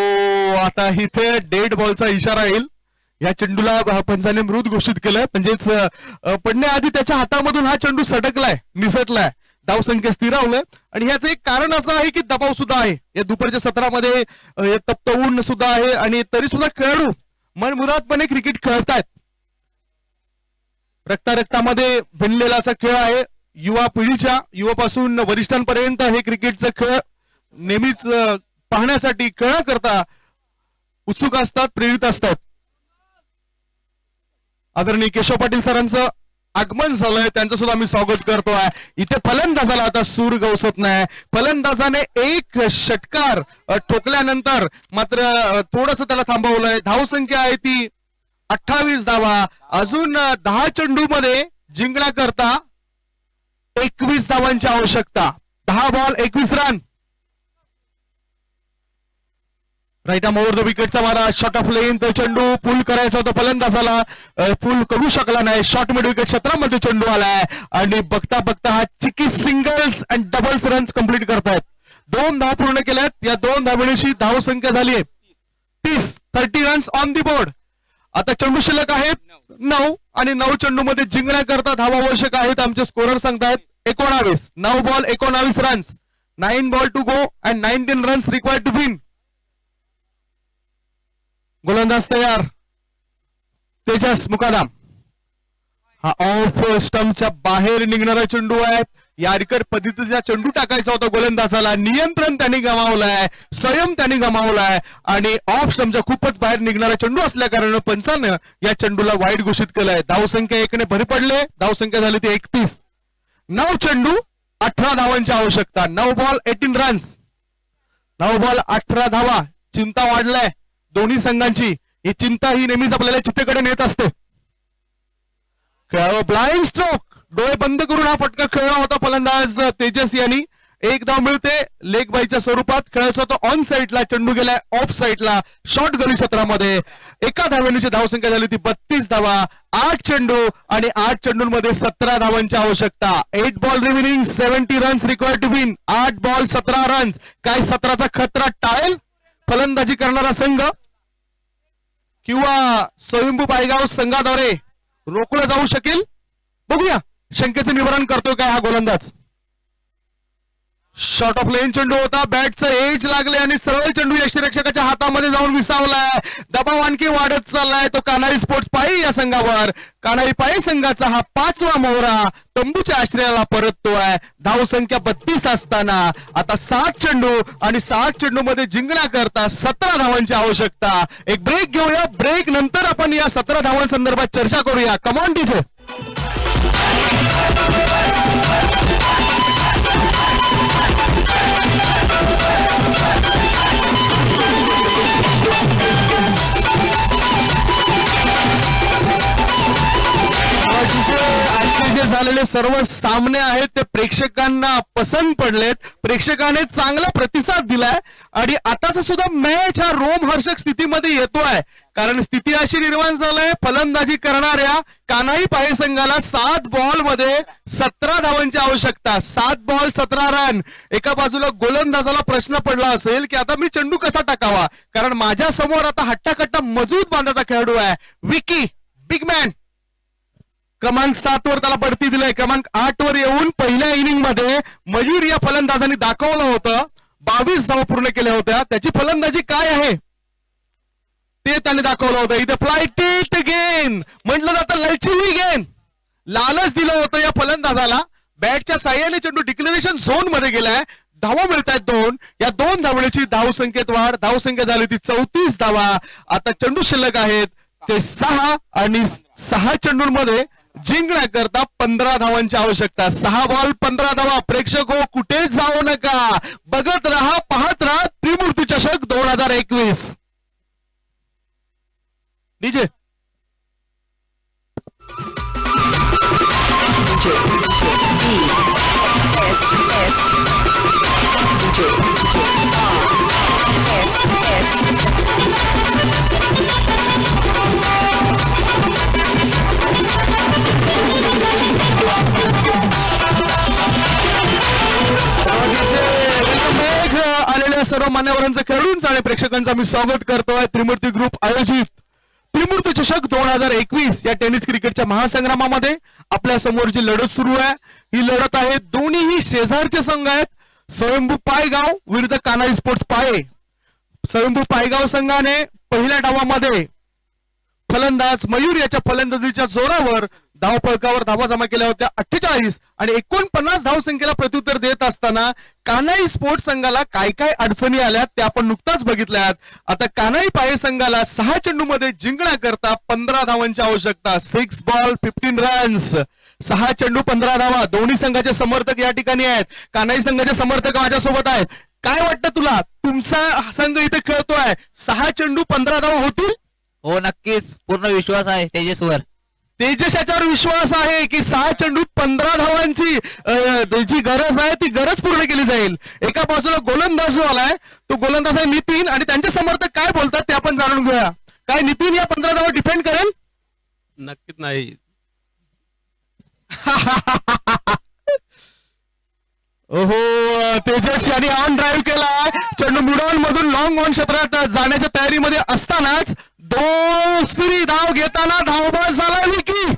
आता इथे डेड बॉलचा इशारा येईल. या चेंडूला पंचाने मृत घोषित केलंय, म्हणजेच पडण्याआधी त्याच्या हातामधून हा चेंडू सटकलाय, निसटलाय. धावसंख्या स्थिरावलंय आणि ह्याचं एक कारण असं आहे की दबाव सुद्धा आहे. या दुपारच्या सत्रामध्ये तप्त ऊन सुद्धा आहे आणि तरी सुद्धा खेळाडू मनमुरादपणे क्रिकेट खेळतायत. रक्तामध्ये भिनलेला असा खेळ आहे. युवा पिढीच्या, युवापासून वरिष्ठांपर्यंत हे क्रिकेटचा खेळ नेहमीच पाहण्यासाठी खेळाकरता उत्सुक असतात, प्रेरित असतात. आदरणीय केशव पाटील सरांचं आगमन झालंय, त्यांचं सुद्धा मी स्वागत करतोय. इथे फलंदाजाला आता सूर गवसत नाही. फलंदाजाने एक षटकार ठोकल्यानंतर मात्र थोडस त्याला थांबवलंय. धावसंख्या आहे ती 28 धावा. अजून 10 चेंडू मध्ये जिंकण्याकरता 21 धावांची आवश्यकता. 10 ball 21 run. Right arm over the विकेटचा मारा, शॉट ऑफ लेंथ. चेंडू पुल करायचा होता फलंदाजाला, पुल करू शकला नाही. शॉर्ट मिड विकेट क्षेत्रामध्ये चेंडू आलाय आणि बघता बघता हा चिकी सिंगल्स आणि डबल्स रन्स कंप्लीट करतायत. 2 धावा पूर्ण केल्यात. या 2 धावेची धावसंख्या झाली 30 रन्स ऑन दी बोर्ड. आता चेंडू शिल्लक आहेत 9 आणि 9 चेंडू मध्ये जिंकण्याकरता धावा आवश्यक आहेत. आमचे स्कोरर सांगतायत 19. 9 ball 19 runs, 9 ball to go and 19 runs required to win. गोलंदाज तयार, तेजस मुकादम. हा ऑफ स्टंपच्या बाहेर निघणारा चेंडू आहे. याडकर पद्धतीचा चेंडू टाकायचा होता गोलंदाजाला. नियंत्रण त्यांनी गमावलंय, संयम त्यांनी गमावलाय आणि ऑफ स्टंपच्या खूपच बाहेर निघणारा चेंडू असल्या कारणाने पंचानं या चेंडूला वाईड घोषित केलंय. धावसंख्या 1 ने भरी पडले. धावसंख्या झाली ती 31. 9 चेंडू 18 धावांची आवश्यकता. 9 बॉल 18 रन्स, 9 बॉल 18 धावा. चिंता वाढलाय दोन्ही संघांची. ही चिंता ही नेहमीच आपल्याला चित्तेकडे नेत असते. खेळाडू ब्लाइंड स्ट्रोक, डोळे बंद करून हा फटका खेळला होता फलंदाज तेजस यांनी. 1 धाव मिळते लेग बाईच्या स्वरूपात. खेळायचा होता ऑन साइडला, चेंडू गेलाय ऑफ साइडला शॉर्ट गली क्षेत्रामध्ये. एका धावेची धावसंख्या झाली ती 32 धावा. 8 चेंडू आणि 8 चेंडूंमध्ये 17 धावांची आवश्यकता. 8 ball remaining, 70 runs required to win. 8 ball 17 runs. काय 17चा खतरा टाळेल फलंदाजी करणारा संघ किंवा स्वयंभू पायगाव संघाद्वारे रोखलं जाऊ शकेल? बघूया शंकेचं निवारण करतोय काय हा गोलंदाज. शॉर्ट ऑफ लेन चेंडू होता, बॅटचं एज लागले आणि सरळ चेंडू यष्टिरक्षकाच्या हातामध्ये जाऊन विसावलाय. दबाव आणखी वाढत चाललाय तो कान्हाई स्पोर्ट्स पाई या संघावर. कान्हाई पाई संघाचा हा 5वा मोहरा तंबूच्या आश्रयाला परततोय. धावसंख्या 32 असताना आता 7 चेंडू आणि 7 चेंडू मध्ये जिंकण्याकरता 17 धावांची आवश्यकता. एक ब्रेक घेऊया, ब्रेक नंतर आपण या 17 धावांसंदर्भात चर्चा करूया. Come on DJ. झालेले सर्व सामने आहेत ते प्रेक्षकांना पसंत पडलेत, प्रेक्षकाने चांगला प्रतिसाद दिलाय आणि आताचा सुद्धा मॅच हा रोमहर्षक स्थितीमध्ये येतोय, कारण स्थिती अशी निर्माण झालंय फलंदाजी करणाऱ्या कान्हाई पाहे संघाला 7 बॉल मध्ये 17 धावांची आवश्यकता, 7 बॉल 17 रन. एका बाजूला गोलंदाजाला प्रश्न पडला असेल की आता मी चेंडू कसा टाकावा, कारण माझ्या समोर आता हट्टाकट्टा मजबूत बांधाचा खेळाडू आहे विकी बिगमॅन. क्रमांक 7 वर त्याला बढती दिलंय, क्रमांक 8 वर येऊन पहिल्या इनिंग मध्ये मयूर या फलंदाजांनी दाखवलं होतं, 22 धावा पूर्ण केल्या होत्या. त्याची फलंदाजी काय आहे ते त्याने दाखवलं होतं. इथे फ्लाइट गेन म्हटलं जातं, ललचीली गेन, लालच दिलं होतं या फलंदाजाला. बॅटच्या साह्याने चेंडू डिक्लेरेशन झोन मध्ये गेलाय, धावा मिळत आहेत 2. या 2 धावण्याची धावसंख्येत वाढ, धावसंख्या झाली ती 34 धावा. आता चेंडू शिल्लक आहेत ते 6 आणि 6 चेंडूंमध्ये जिंकण्याकरता 15 धावांची आवश्यकता. 6 बॉल 15 धावा. प्रेक्षक हो, कुठेच जाऊ नका, बघत राहा, पाहत राहा त्रिमूर्ती चषक 2021. डीजे आलेल्या सर्व मान्यवरांचं, खेळाडूंचं आणि प्रेक्षकांचं मी स्वागत करतोय त्रिमूर्ती ग्रुप आयोजित त्रिमूर्ती चषक 2021 या टेनिस क्रिकेटच्या महासंग्रामामध्ये. आपल्या समोर जी लढत सुरू आहे ही लढत आहे, दोन्हीही शेजारचे संघ आहेत. स्वयंभू पायगाव विरुद्ध कान्हाई स्पोर्ट्स पाये. स्वयंभू पायगाव संघाने पहिल्या डावामध्ये फलंदाज मयूर याच्या फलंदाजीच्या जोरावर धावफलकावर धावा जमा केल्या होत्या 48 आणि 49 धावसंख्येला प्रत्युत्तर देत असताना कान्हाई स्पोर्ट्स संघाला काय काय अडचणी आल्या ते आपण नुकताच बघितल्यात. आता कान्हाई पाये संघाला 6 चेंडूमध्ये जिंकण्याकरता 15 धावांची आवश्यकता. 6 बॉल 15 रन्स, 6 चेंडू 15 धावा. दोन्ही संघाचे समर्थक या ठिकाणी आहेत, कान्हाई संघाचे समर्थक माझ्यासोबत आहेत. काय वाटतं तुला, तुमचा संघ इथे खेळतोय, 6 चेंडू 15 धावा होतील? हो नक्कीच, पूर्ण विश्वास आहे तेजसवर. तेजस याच्यावर विश्वास आहे की 6 चेंडूत 15 धावांची जी गरज आहे ती गरज पूर्ण केली जाईल. एका बाजूला गोलंदाज जो आलाय तो गोलंदाज आहे नितीन आणि त्यांचे समर्थक काय बोलतात ते आपण जाणून घेऊया. काय नितीन या 15 धावा डिफेंड करेल? नक्कीच नाही. ओहो, तेजस यांनी ऑन ड्राईव्ह केला, चेंडू मिड ऑन मधून लॉंग ऑन क्षेत्रात जाण्याच्या तयारीमध्ये असतानाच दुसरी धाव घेताना धावबाज झालाय विकी.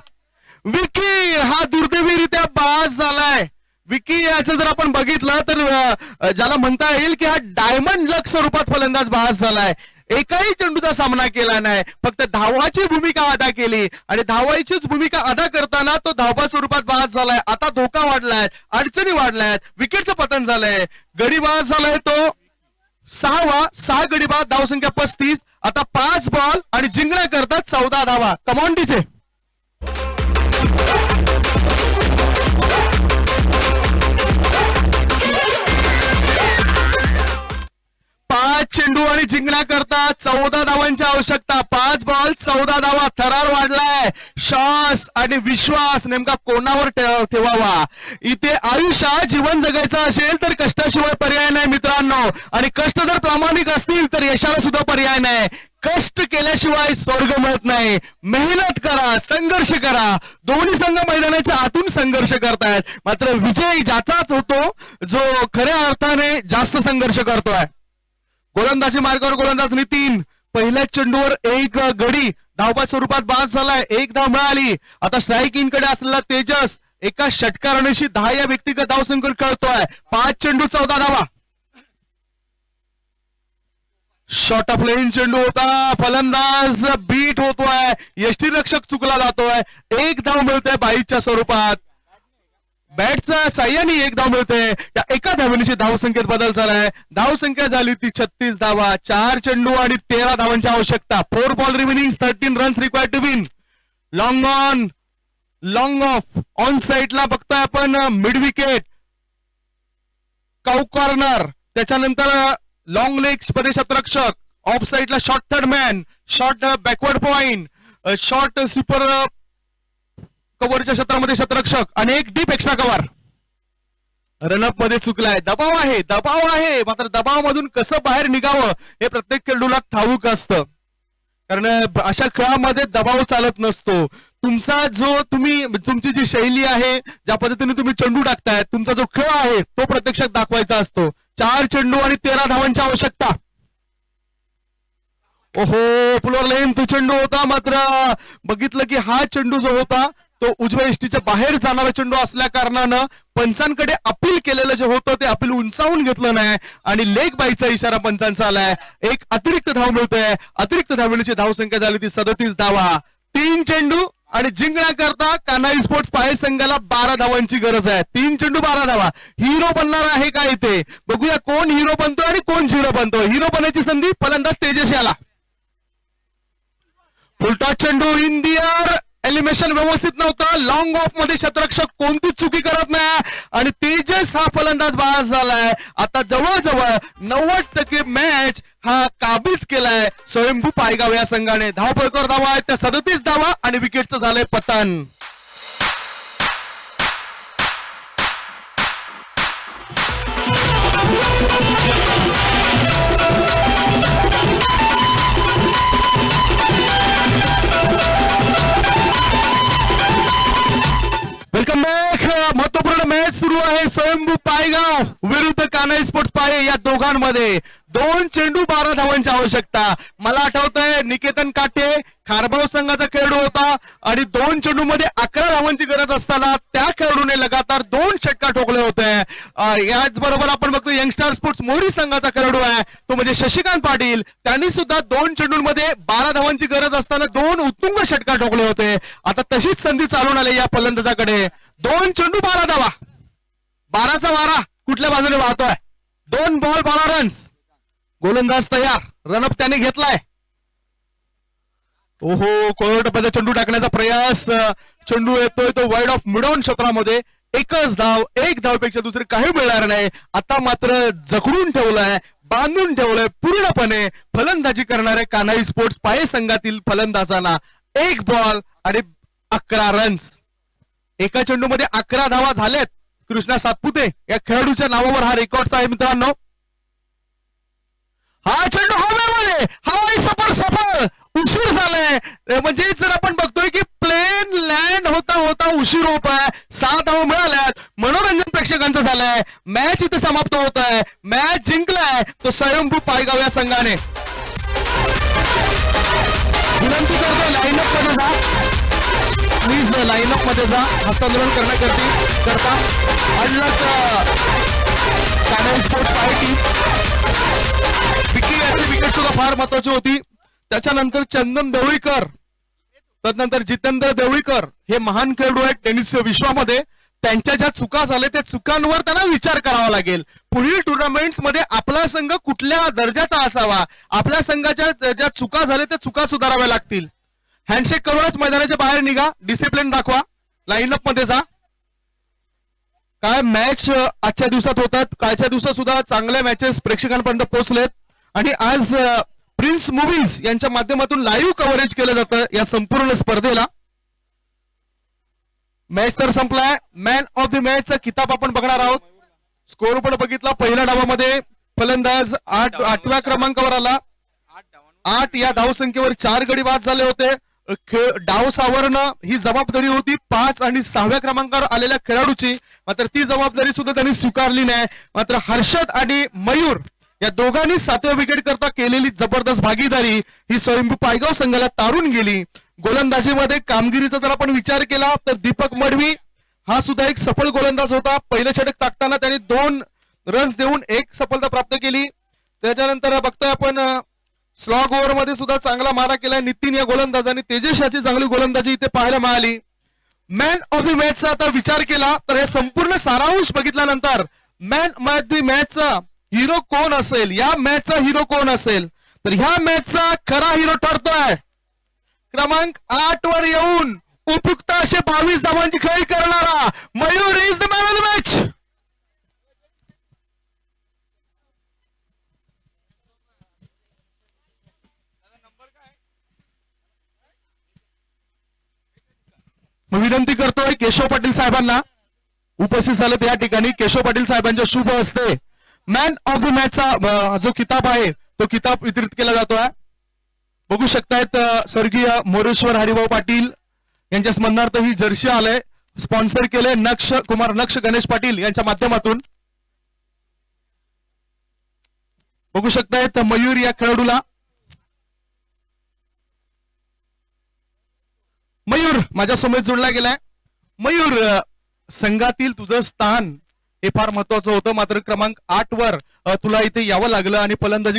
विकी हा दुर्दैवीरित्या बाद झालाय. विकी याचं जर आपण बघितलं तर ज्याला म्हणता येईल की हा डायमंड लक स्वरूपात फलंदाज बाद झालाय. एकाही चेंडूचा सामना केला नाही, फक्त धावाची भूमिका अदा केली आणि धावायचीच भूमिका अदा करताना तो धावबा स्वरूपात बाद झालाय. आता धोका वाढलाय, अडचणी वाढल्यात, विकेटचं पतन झालंय, गडी बाद झालाय तो 6 गडी बाद, धावसंख्या 35. आता 5 बॉल आणि जिंकण्याकरता 14 धावा. Come on DJ. 5 चेंडू आणि जिंकण्याकरता 14 धावांची आवश्यकता. 5 बॉल 14 धावा. थरार वाढलाय. श्वास आणि विश्वास नेमका कोणावर ठेवावा. इथे आयुष्यात जीवन जगायचं असेल तर कष्टाशिवाय पर्याय नाही मित्रांनो, आणि कष्ट जर प्रामाणिक असतील तर यशाला सुद्धा पर्याय नाही. कष्ट केल्याशिवाय स्वर्ग मिळत नाही. मेहनत करा, संघर्ष करा. दोन्ही संघ मैदानाच्या आतून संघर्ष करतायत, मात्र विजय ज्याचाच होतो जो खऱ्या अर्थाने जास्त संघर्ष करतोय. गोलंदाजी मार्गावर गोलंदाज नितीन, पहिल्या चेंडूवर 1 गडी धावबा स्वरूपात बाद झालाय. 1 धाव मिळाली. आता स्ट्राईक इन कडे असलेला तेजस एका षटकारणीशी 10 या व्यक्तिगत धावसंख्येवर खेळतोय. 5 चेंडू 14 धावा. शॉर्ट ऑफ लेन चेंडू होता, फलंदाज बीट होतोय, यष्टीरक्षक चुकला जातोय. 1 धाव मिळतोय बाईच्या स्वरूपात. बॅटच्या साह्याने 1 धाव मिळते. त्या एका धावणीची धावसंख्येत बदल झालाय. धावसंख्या झाली ती 36 धावा. 4 चेंडू आणि 13 धावांची आवश्यकता. 4 ball remaining, 13 runs required to win. Long on, long off. On साइडला बघतोय आपण मिड विकेट, काउ कॉर्नर, त्याच्यानंतर लॉंग लेग क्षेत्ररक्षक, ऑफ साइडला short third man, short backward point, short sweeper कव्हरच्या क्षेत्रामध्ये शतरक्षक आणि एक डीप एक्स्ट्रा कव्हर. रनअप मध्ये चुकलाय. दबाव आहे मात्र दबावामधून कसं बाहेर निघावं हे प्रत्येक खेळाडूला ठाऊक असतं, कारण अशा खेळामध्ये दबाव चालत नसतो. तुमची जी शैली आहे, ज्या पद्धतीने तुम्ही चेंडू टाकताय, तुमचा जो खेळ आहे तो प्रत्यक्षात दाखवायचा असतो. 4 चेंडू आणि 13 धावांची आवश्यकता. ओहो, फ्लोर लेन तो चेंडू होता, मात्र बघितलं की हा चेंडू जो होता तो उजव्या इष्टीच्या बाहेर जाणारा चेंडू असल्या कारणानं पंचांकडे अपील केलेलं जे होतं ते अपील उंचावून घेतलं नाही आणि लेग बाईचा इशारा पंचांचा आलाय. एक अतिरिक्त धाव मिळतोय. अतिरिक्त धावेची धावसंख्या झाली ती 37 धावा. 3 चेंडू आणि जिंकण्याकरता कान्हाई स्पोर्ट्स पाहे संघाला 12 धावांची गरज आहे. 3 चेंडू 12 धावा. हिरो बनणार आहे का इथे? बघूया कोण हिरो बनतो आणि कोण झिरो बनतो. हिरो बनायची संधी फलंदाज तेजस याला. फुलटॉस चेंडू इन दी एअर. एलिमिनेशन व्यवस्थित नव्हतं. लॉंग ऑफ मध्ये शतरक्षक कोणतीच चुकी करत नाही आणि तेजस हा फलंदाज बाद झालाय. आता जवळजवळ 90% मॅच हा काबीज केलाय स्वयंभू पायगाव या संघाने. धावपळकर धावा आहेत त्या 37 धावा आणि विकेटचं झालंय पतन. Welcome back. महत्वपूर्ण मॅच सुरू आहे स्वयंभू पायगाव विरुद्ध कान्हाई स्पोर्ट्स पाहे या दोघांमध्ये. 2 चेंडू 12 धावांची आवश्यकता. मला आठवतंय निकेतन काटे खारबाव संघाचा खेळाडू होता आणि 2 चेंडू मध्ये 11 धावांची गरज असताना त्या खेळाडूने लगातार 2 षटकार ठोकले होते. याचबरोबर आपण बघतो यंगस्टार स्पोर्ट्स मोरी संघाचा खेळाडू आहे तो म्हणजे शशिकांत पाटील. त्यांनी सुद्धा 2 चेंडूंमध्ये 12 धावांची गरज असताना 2 उत्तुंग षटकार ठोकले होते. आता तशीच संधी चालून आली या फलंदाजाकडे. 2 चेंडू 12 धावा. 12चा वारा कुठल्या बाजूने वाहतोय. 2 बॉल 12 रन्स. गोलंदाज तयार. रनअप त्याने घेतलाय. ओहो, कोर्टमध्ये चेंडू टाकण्याचा प्रयास. चेंडू येतोय तो वाईड ऑफ मिड ऑन क्षेत्रामध्ये. एकच धाव. 1 धावपेक्षा दुसरे काही मिळणार नाही. आता मात्र जखडून ठेवलाय, बांधून ठेवलंय पूर्णपणे फलंदाजी करणाऱ्या कान्हाई स्पोर्ट्स पाहे संघातील फलंदाजांना. 1 बॉल आणि 11 रन्स. एका चेंडूमध्ये 11 धावा झाल्यात. कृष्णा सातपुते या खेळाडूच्या नावावर हा रेकॉर्ड आहे मित्रांनो. हा चेंडू हवेमध्ये. हवाई सफल उशीर झालाय. म्हणजे जर आपण बघतोय की प्लेन लँड होता उशीर होत आहे. 6 धावा मिळाल्यात. मनोरंजन प्रेक्षकांचं झालंय. मॅच इथे समाप्त होत आहे. मॅच जिंकलाय तो स्वयंभू पायगाव या संघाने. विनंती करतोय लाईनअप मध्ये जा. प्लीज लाईनअप मध्ये जा. हस्तांदोलन करता अडलक कान्हाई स्पोर्ट्स पाहे टीम. विकेट सुद्धा फार महत्वाची होती. त्याच्यानंतर चंदन देवळीकर, त्यानंतर जितेंद्र देवळीकर हे महान खेळाडू आहेत टेनिस विश्वामध्ये. त्यांच्या ज्या चुका झाल्या त्या चुकांवर त्यांना विचार करावा लागेल. पुढील टुर्नामेंट्स मध्ये आपला संघ कुठल्या दर्जाचा असावा. आपल्या संघाच्या ज्या चुका झाल्या त्या चुका सुधाराव्या लागतील. हँडशेक करूनच मैदानाच्या बाहेर निघा. डिसिप्लिन दाखवा. लाईनअप मध्ये जा. काय मॅच आजच्या दिवसात होतात. कालच्या दिवसात सुद्धा चांगल्या मॅचेस प्रेक्षकांपर्यंत पोहोचलेत आणि आज प्रिन्स मूव्हीज यांच्या माध्यमातून लाईव्ह कव्हरेज केलं जातं या संपूर्ण स्पर्धेला. मॅच तर संपलाय. मॅन ऑफ द मॅचचा किताब आपण बघणार आहोत. स्कोर पण बघितला. पहिल्या डावामध्ये फलंदाज 8व्या क्रमांकावर आला. 8 या धावसंख्येवर 4 गडी बाद झाले होते. डाव सावरणं ही जबाबदारी होती 5 आणि 6व्या क्रमांकावर आलेल्या खेळाडूची. मात्र ती जबाबदारी सुद्धा त्यांनी स्वीकारली नाही. मात्र हर्षद आणि मयूर या दोघांनी 7व्या विकेट करता केलेली जबरदस्त भागीदारी ही स्वयंभू पायगाव संघाला तारून गेली. गोलंदाजीमध्ये कामगिरीचा जर आपण विचार केला तर दीपक मडवी हा सुद्धा एक सफल गोलंदाज होता. पहिलं षटक टाकताना त्यांनी 2 रन्स देऊन 1 सफलता प्राप्त केली. त्याच्यानंतर बघतोय आपण स्लॉग ओव्हर मध्ये सुद्धा चांगला मारा केलाय नितीन या गोलंदाजाने. तेजस याची चांगली गोलंदाजी इथे पाहायला मिळाली. मॅन ऑफ द मॅचचा आता विचार केला तर हे संपूर्ण सारांश बघितल्यानंतर मॅन ऑफ द मॅचचा हिरो कोण असेल, या मॅचचा हिरो कोण असेल, तर ह्या मॅचचा खरा हिरो ठरतोय क्रमांक 8 वर येऊन उपयुक्त असे 22 धावांची खेळी करणारा Mayur is the man of the match. विनंती करतो केशव पाटील साहेबांना उपस्थित झालेत या ठिकाणी. केशव पाटील साहेबांच्या शुभ हस्ते मॅन ऑफ द मॅचचा जो किताब आहे तो किताब वितरित केला जातोय. बघू शकतायत स्वर्गीय मोरेश्वर हरिभाऊ पाटील यांच्या स्मरणार्थ ही जर्सी आलंय. स्पॉन्सर केले नक्ष गणेश पाटील यांच्या माध्यमातून. बघू शकतायत मयूर या खेळाडूला. मयूर माझ्या समोर जोडला गेलाय. मयूर, संघातील तुझं स्थान हे फार महत्वाचं होतं, मात्र क्रमांक 8 वर तुला इथे यावं लागलं आणि फलंदाजी